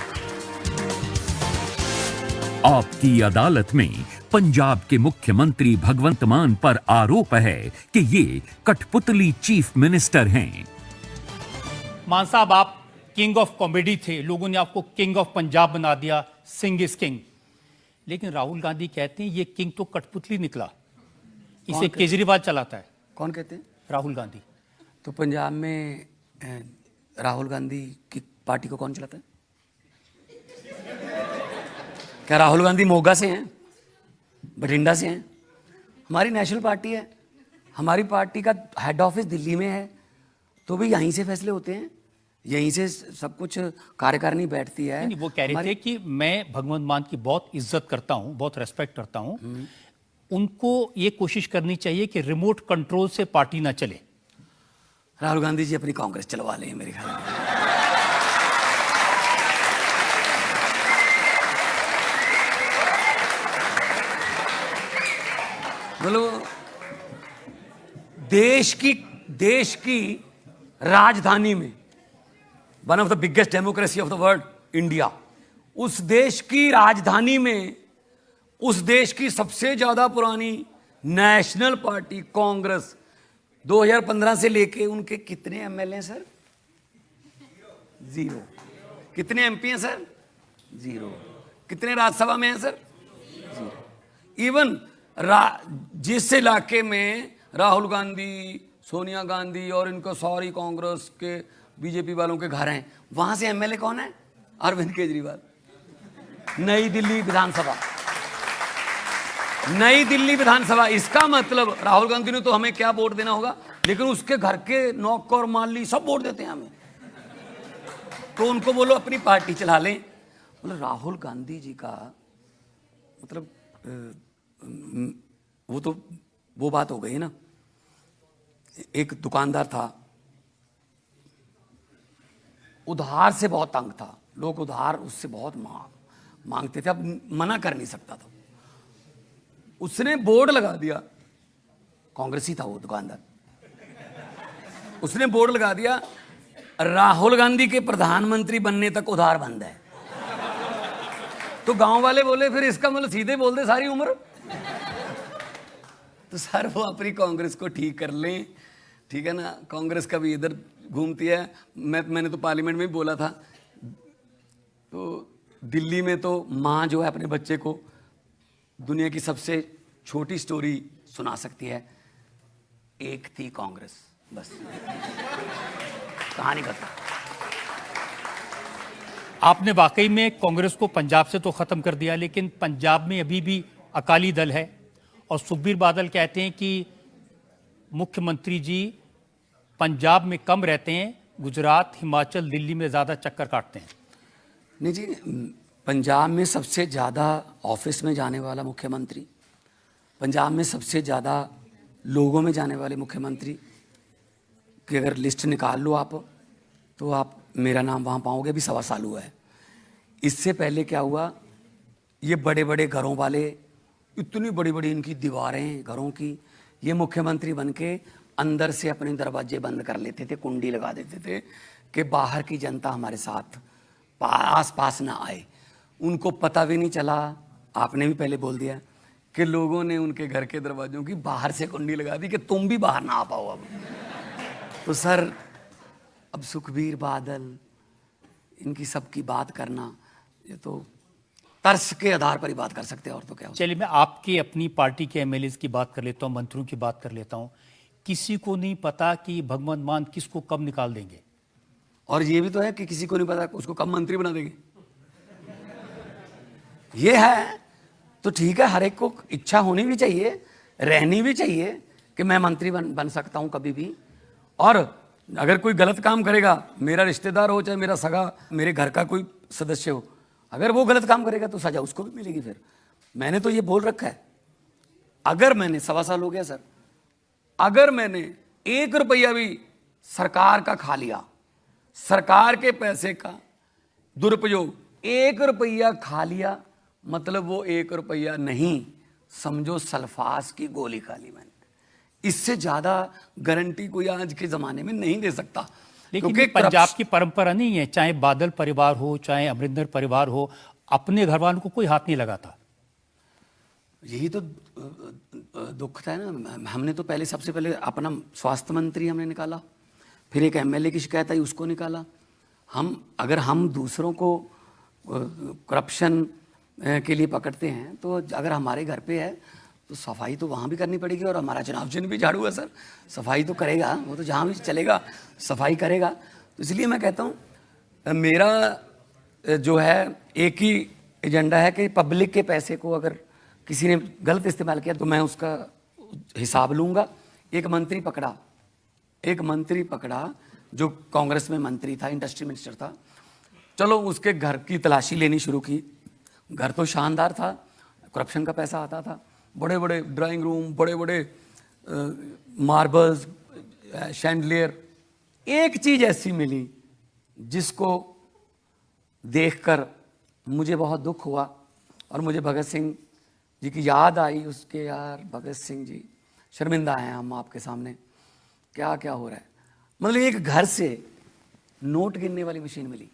आपकी अदालत में पंजाब के मुख्यमंत्री भगवंत मान पर आरोप है कि ये कठपुतली चीफ मिनिस्टर हैं। मान साहब, आप किंग ऑफ कॉमेडी थे, लोगों ने आपको किंग ऑफ पंजाब बना दिया, सिंह इज किंग। लेकिन राहुल गांधी कहते हैं ये किंग तो कठपुतली निकला, इसे केजरीवाल चलाता है। कौन कहते हैं? राहुल गांधी। तो पंजाब में राहुल गांधी की पार्टी को कौन चलाता है? क्या राहुल गांधी मोगा से हैं, बठिंडा से हैं? हमारी नेशनल पार्टी है, हमारी पार्टी का हेड ऑफिस दिल्ली में है, तो भी यहीं से फैसले होते हैं, यहीं से सब कुछ कार्यकारिणी बैठती है। नहीं, वो कह रहे थे कि मैं भगवंत मान की बहुत इज्जत करता हूं, बहुत रेस्पेक्ट करता हूं, उनको ये कोशिश करनी चाहिए कि रिमोट कंट्रोल से पार्टी ना चले। राहुल गांधी जी अपनी कांग्रेस चलवा लें मेरे ख्याल में। मतलब देश की राजधानी में, one of the biggest democracy of the world India, उस देश की राजधानी में उस देश की सबसे ज्यादा पुरानी नेशनल पार्टी कांग्रेस 2015 से लेके उनके कितने एमएलए हैं सर? 0। कितने एमपी हैं सर? 0। कितने राज्यसभा में हैं सर? 0। इवन जिस इलाके में राहुल गांधी, सोनिया गांधी और इनको सारी कांग्रेस के बीजेपी वालों के घर हैं, वहां से एमएलए कौन है? अरविंद केजरीवाल। नई दिल्ली विधानसभा, नई दिल्ली विधानसभा। इसका मतलब राहुल गांधी ने तो हमें क्या वोट देना होगा, लेकिन उसके घर के नौकर माली सब वोट देते हैं हमें, तो उनको बोलो अपनी पार्टी चला लें। मतलब राहुल गांधी जी का मतलब वो बात हो गई ना। एक दुकानदार था, उधार से बहुत तंग था, लोग उधार उससे बहुत मांगते थे, अब मना कर नहीं सकता था। उसने बोर्ड लगा दिया, कांग्रेसी था वो दुकानदार, उसने बोर्ड लगा दिया राहुल गांधी के प्रधानमंत्री बनने तक उधार बंद है। तो गांव वाले बोले फिर इसका मतलब सीधे बोल दे सारी उम्र। तो सर वो अपनी कांग्रेस को ठीक कर लें, ठीक है ना। कांग्रेस का भी इधर घूमती है। मैंने तो पार्लियामेंट में भी बोला था, तो दिल्ली में तो माँ जो है अपने बच्चे को दुनिया की सबसे छोटी स्टोरी सुना सकती है, एक थी कांग्रेस, बस कहानी खत्म। आपने वाकई में कांग्रेस को पंजाब से तो खत्म कर दिया, लेकिन पंजाब में अभी भी अकाली दल है और सुखबीर बादल कहते हैं कि मुख्यमंत्री जी पंजाब में कम रहते हैं, गुजरात, हिमाचल, दिल्ली में ज़्यादा चक्कर काटते हैं। नहीं जी, पंजाब में सबसे ज़्यादा ऑफिस में जाने वाला मुख्यमंत्री, पंजाब में सबसे ज़्यादा लोगों में जाने वाले मुख्यमंत्री की अगर लिस्ट निकाल लो आप, तो आप मेरा नाम वहाँ पाओगे। अभी 1.25 साल हुआ है। इससे पहले क्या हुआ, ये बड़े बड़े घरों वाले, इतनी बड़ी बड़ी इनकी दीवारें घरों की, ये मुख्यमंत्री बन के अंदर से अपने दरवाजे बंद कर लेते थे, कुंडी लगा देते थे कि बाहर की जनता हमारे साथ आस पास ना आए। उनको पता भी नहीं चला, आपने भी पहले बोल दिया कि लोगों ने उनके घर के दरवाजों की बाहर से कुंडी लगा दी कि तुम भी बाहर ना आ पाओ। अब तो सर, अब सुखबीर बादल, इनकी सबकी बात करना, ये तो तर्स के आधार पर ही बात कर सकते हैं, और तो क्या। चलिए, मैं आपके अपनी पार्टी के एमएलए की बात कर लेता हूँ, मंत्रियों की बात कर लेता हूँ। किसी को नहीं पता कि भगवंत मान किसको कब निकाल देंगे, और ये भी तो है कि किसी को नहीं पता उसको कब मंत्री बना देंगे। ये है तो ठीक है, हर एक को इच्छा होनी भी चाहिए, रहनी भी चाहिए कि मैं मंत्री बन सकता हूं कभी भी। और अगर कोई गलत काम करेगा, मेरा रिश्तेदार हो चाहे मेरा सगा, मेरे घर का कोई सदस्य हो, अगर वो गलत काम करेगा तो सजा उसको भी मिलेगी। फिर मैंने तो ये बोल रखा है, अगर मैंने 1.25 साल हो गया सर, अगर मैंने 1 रुपया भी सरकार का खा लिया, सरकार के पैसे का दुरुपयोग, 1 रुपया खा लिया, मतलब वो 1 रुपया नहीं, समझो सल्फास की गोली खा ली मैंने। इससे ज्यादा गारंटी कोई आज के जमाने में नहीं दे सकता। लेकिन ये पंजाब की परंपरा नहीं है, चाहे बादल परिवार हो चाहे अमरिंदर परिवार हो, अपने घर वालों को कोई हाथ नहीं लगाता। यही तो दुख था ना। हमने तो पहले सबसे पहले अपना स्वास्थ्य मंत्री हमने निकाला, फिर एक एमएलए की शिकायत आई उसको निकाला। अगर हम दूसरों को करप्शन के लिए पकड़ते हैं तो अगर हमारे घर पे है तो सफाई तो वहाँ भी करनी पड़ेगी। और हमारा चुनाव चिन्ह भी झाड़ू है सर, सफाई तो करेगा वो, तो जहाँ भी चलेगा सफाई करेगा। तो इसलिए मैं कहता हूँ मेरा जो है एक ही एजेंडा है कि पब्लिक के पैसे को अगर किसी ने गलत इस्तेमाल किया तो मैं उसका हिसाब लूँगा। एक मंत्री पकड़ा जो कांग्रेस में मंत्री था, इंडस्ट्री मिनिस्टर था, चलो उसके घर की तलाशी लेनी शुरू की। घर तो शानदार था, करप्शन का पैसा आता था, बड़े बड़े ड्राइंग रूम, बड़े बड़े मार्बल्स, शैंडलियर। एक चीज ऐसी मिली जिसको देखकर मुझे बहुत दुख हुआ और मुझे भगत सिंह जी की याद आई। उसके यार भगत सिंह जी, शर्मिंदा हैं हम आपके सामने, क्या क्या हो रहा है। मतलब एक घर से नोट गिनने वाली मशीन मिली।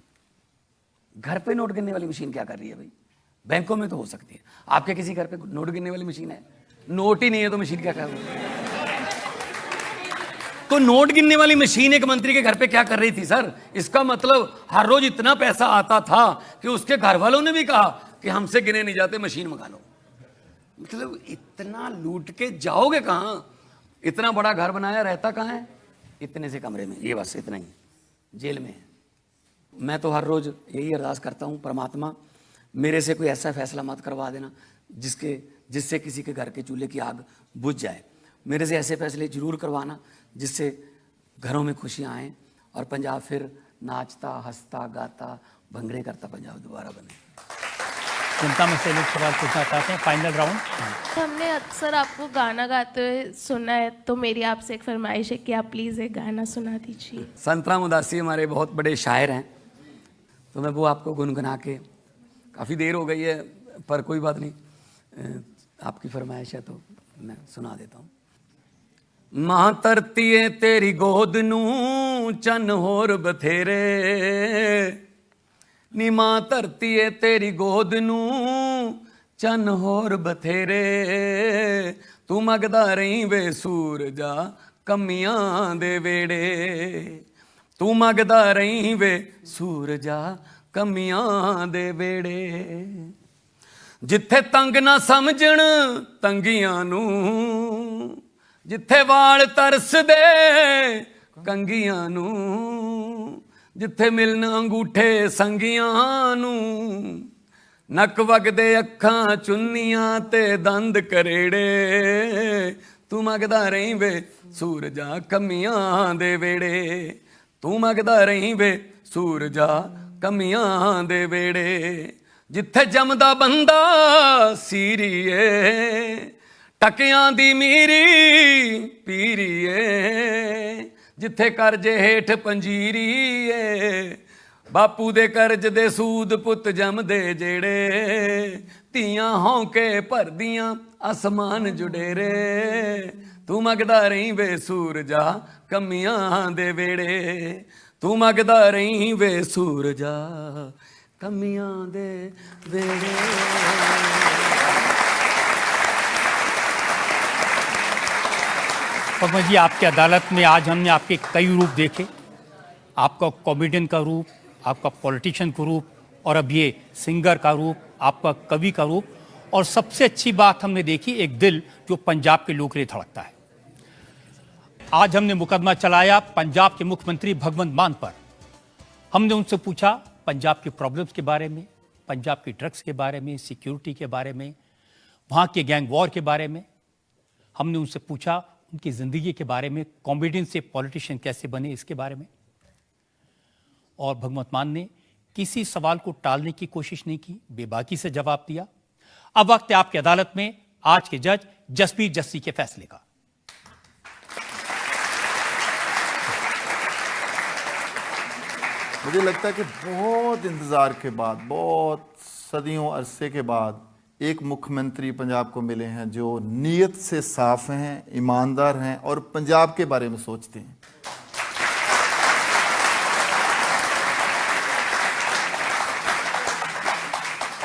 घर पे नोट गिनने वाली मशीन क्या कर रही है भाई? बैंकों में तो हो सकती है, आपके किसी घर पे नोट गिनने वाली मशीन है? नोट ही नहीं है तो मशीन क्या कर रही है? तो नोट गिनने वाली मशीन एक मंत्री के घर पे क्या कर रही थी सर? इसका मतलब हर रोज इतना पैसा आता था कि उसके घर वालों ने भी कहा कि हमसे गिने नहीं जाते, मशीन मंगा लो। मतलब इतना लूट के जाओगे कहां? इतना बड़ा घर बनाया, रहता कहां है? इतने से कमरे में, ये बस इतना ही, जेल में। मैं तो हर रोज यही अरदास करता हूं, परमात्मा मेरे से कोई ऐसा फैसला मत करवा देना जिससे किसी के घर के चूल्हे की आग बुझ जाए। मेरे से ऐसे फैसले जरूर करवाना जिससे घरों में खुशियां आए और पंजाब फिर नाचता, हंसता, गाता, भंगड़े करता पंजाब दोबारा बने। जनता में से लोग सवाल पूछना चाहते हैं, फाइनल राउंड। हमने अक्सर आपको गाना गाते हुए सुना है, तो मेरी आपसे एक फरमाइश है कि आप प्लीज़ एक गाना सुना दीजिए। संतराम उदासी हमारे बहुत बड़े शायर हैं, तो मैं वो आपको गुनगुना के, काफ़ी देर हो गई है पर कोई बात नहीं, आपकी फरमाइश है तो मैं सुना देता हूँ। मां धरतीए तेरी गोद नूं चन होर बथेरे, नी मां धरतीए तेरी गोद नूं चन होर बथेरे, तू मंगदा रही वे सूरजा कमियां दे वेड़े, तू मंगदा रही वे सूरजा कमियां दे वेड़े। जिथे तंग ना समझण तंगियां नूं, जिथे वाल तरसदे कंगियां नूं, जिथे मिलन अंगूठे संगियां नूं, नक वगदे अखां चुन्नियां ते दंद करेड़े, तू मंगदा रही वे सूरजा कमियां दे वेड़े, तू मंगदा रही वे सूरजा कमियां दे वेड़े। जिथे जमदा बंदा सीरीए, टकियां दी मीरी पीरीए, जिथे करजे हेठ पंजीरीए, बापू दे करज दे सूद पुत जमदे जेड़े, धीआं हौंके भरदियां आसमान जुडेरे, तू मंगदा रही वे सूरजा कमियां दे वेड़े, तू मंगदा रही वे सूरजा कमियां दे वेड़े। पद्मा जी, आपकी अदालत में आज हमने आपके कई रूप देखे, आपका कॉमेडियन का रूप, आपका पॉलिटिशियन का रूप, और अब ये सिंगर का रूप, आपका कवि का रूप, और सबसे अच्छी बात हमने देखी एक दिल जो पंजाब के लोगों के लिए धड़कता है। आज हमने मुकदमा चलाया पंजाब के मुख्यमंत्री भगवंत मान पर। हमने उनसे पूछा पंजाब की प्रॉब्लम्स के बारे में, पंजाब की ड्रग्स के बारे में, सिक्योरिटी के बारे में, वहाँ के गैंग वॉर के बारे में। हमने उनसे पूछा उनकी ज़िंदगी के बारे में, कॉमेडियन से पॉलिटिशियन कैसे बने इसके बारे में। और भगवंत मान ने किसी सवाल को टालने की कोशिश नहीं की, बेबाकी से जवाब दिया। अब वक्त है आपकी अदालत में आज के जज जसबीर जस्सी के फैसले का। मुझे लगता है कि बहुत इंतज़ार के बाद, बहुत सदियों अरसे के बाद एक मुख्यमंत्री पंजाब को मिले हैं जो नीयत से साफ हैं, ईमानदार हैं और पंजाब के बारे में सोचते हैं।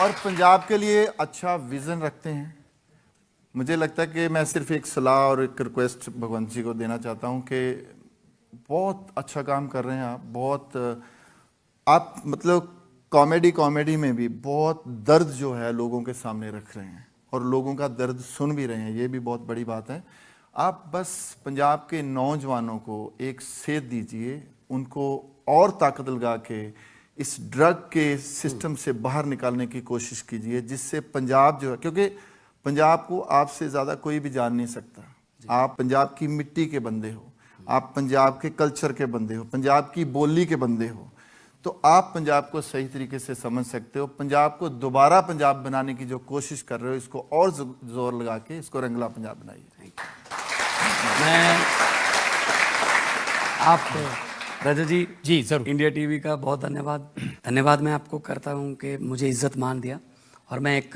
और पंजाब के लिए अच्छा विजन रखते हैं। मुझे लगता है कि मैं सिर्फ एक सलाह और एक रिक्वेस्ट भगवंत जी को देना चाहता हूं कि बहुत अच्छा काम कर रहे हैं आप, बहुत आप मतलब कॉमेडी में भी बहुत दर्द जो है लोगों के सामने रख रहे हैं और लोगों का दर्द सुन भी रहे हैं, ये भी बहुत बड़ी बात है। आप बस पंजाब के नौजवानों को एक सेध दीजिए, उनको और ताकत लगा के इस ड्रग के सिस्टम से बाहर निकालने की कोशिश कीजिए, जिससे पंजाब जो है, क्योंकि पंजाब को आपसे ज़्यादा कोई भी जान नहीं सकता। आप पंजाब की मिट्टी के बंदे हो, आप पंजाब के कल्चर के बंदे हो, पंजाब की बोली के बंदे हो, तो आप पंजाब को सही तरीके से समझ सकते हो। पंजाब को दोबारा पंजाब बनाने की जो कोशिश कर रहे हो, इसको और जोर लगा के इसको रंगला पंजाब बनाइए। मैं आप रजत जी जरूर। इंडिया टीवी का बहुत धन्यवाद मैं आपको करता हूं कि मुझे इज्जत मान दिया। और मैं एक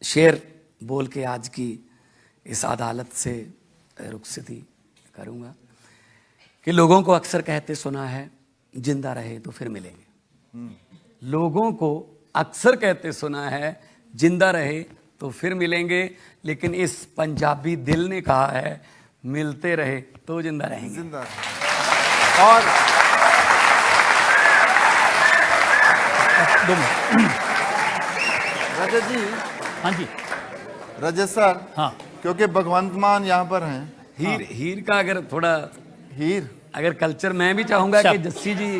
शेर बोल के आज की इस अदालत से रुखसती करूंगा कि लोगों को अक्सर कहते सुना है, जिंदा रहे तो फिर मिलेंगे। लोगों को अक्सर कहते सुना है, जिंदा रहे तो फिर मिलेंगे, लेकिन इस पंजाबी दिल ने कहा है, मिलते रहे तो जिंदा रहेंगे। जिंदा रहे। और रजत जी, हाँ जी, रजत सर, हाँ, क्योंकि भगवंत मान यहाँ पर हैं। हीर का अगर थोड़ा हीर अगर कल्चर मैं भी चाहूंगा कि जस्सी जी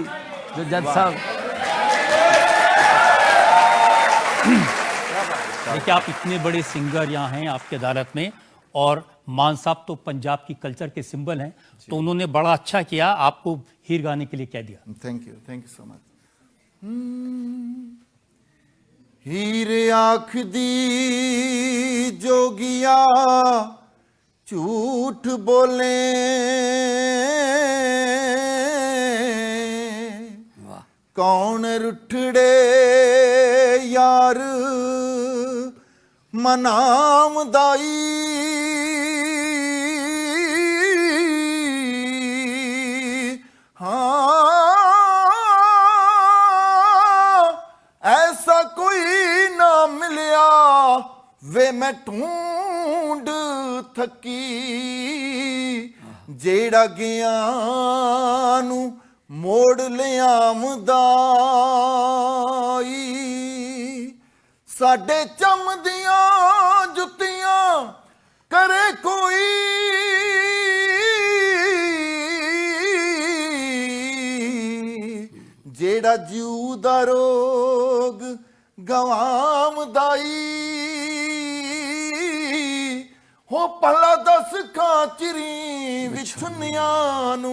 जो जज साहब, देखिए आप इतने बड़े सिंगर यहाँ हैं आपकी अदालत में, और मान साहब तो पंजाब की कल्चर के सिंबल हैं, तो उन्होंने बड़ा अच्छा किया, आपको हीर गाने के लिए कह दिया। Thank you so much. Heer आँख दी जोगिया झूठ बोले, कौन रुठड़े यार मनाम दाई, हाँ ऐसा कोई ना मिलिया वे मैं ढूंढ थकी, जेड़ा गया नू मोड़ लियामदा, साडे चमदियां जुत्तियां करे कोई, जेड़ा जीव दा रोग गवामदाई, हो भला दस खाचरी विछुनिया नू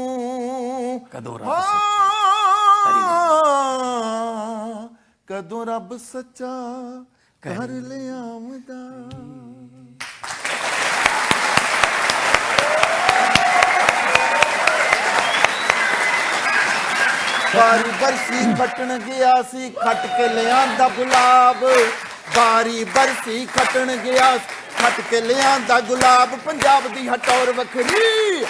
कदों रब सच्चा कर लियामदा। बारी बरसी खटन गया सी, खट के लियांदा गुलाब, बारी बरसी खटन गया खट के लियांदा गुलाब, पंजाब दी हटौर वखरी,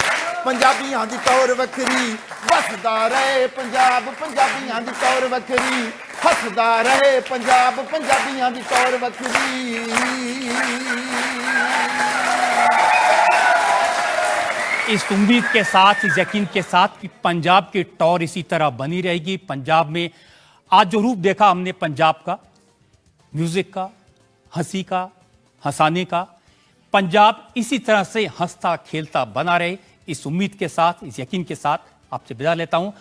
पंजाबियां दी तौर वखरी, वसदा रहे पंजाब पंजाबियां दी तौर वखरी, हसदा रहे पंजाब पंजाबियां दी तौर वखरी। इस उम्मीद के साथ, इस यकीन के साथ कि पंजाब की टौर इसी तरह बनी रहेगी। पंजाब में आज जो रूप देखा हमने पंजाब का, म्यूजिक का, हंसी का, हंसाने का, पंजाब इसी तरह से हंसता खेलता बना रहे, इस उम्मीद के साथ, इस यकीन के साथ आपसे विदा लेता हूं।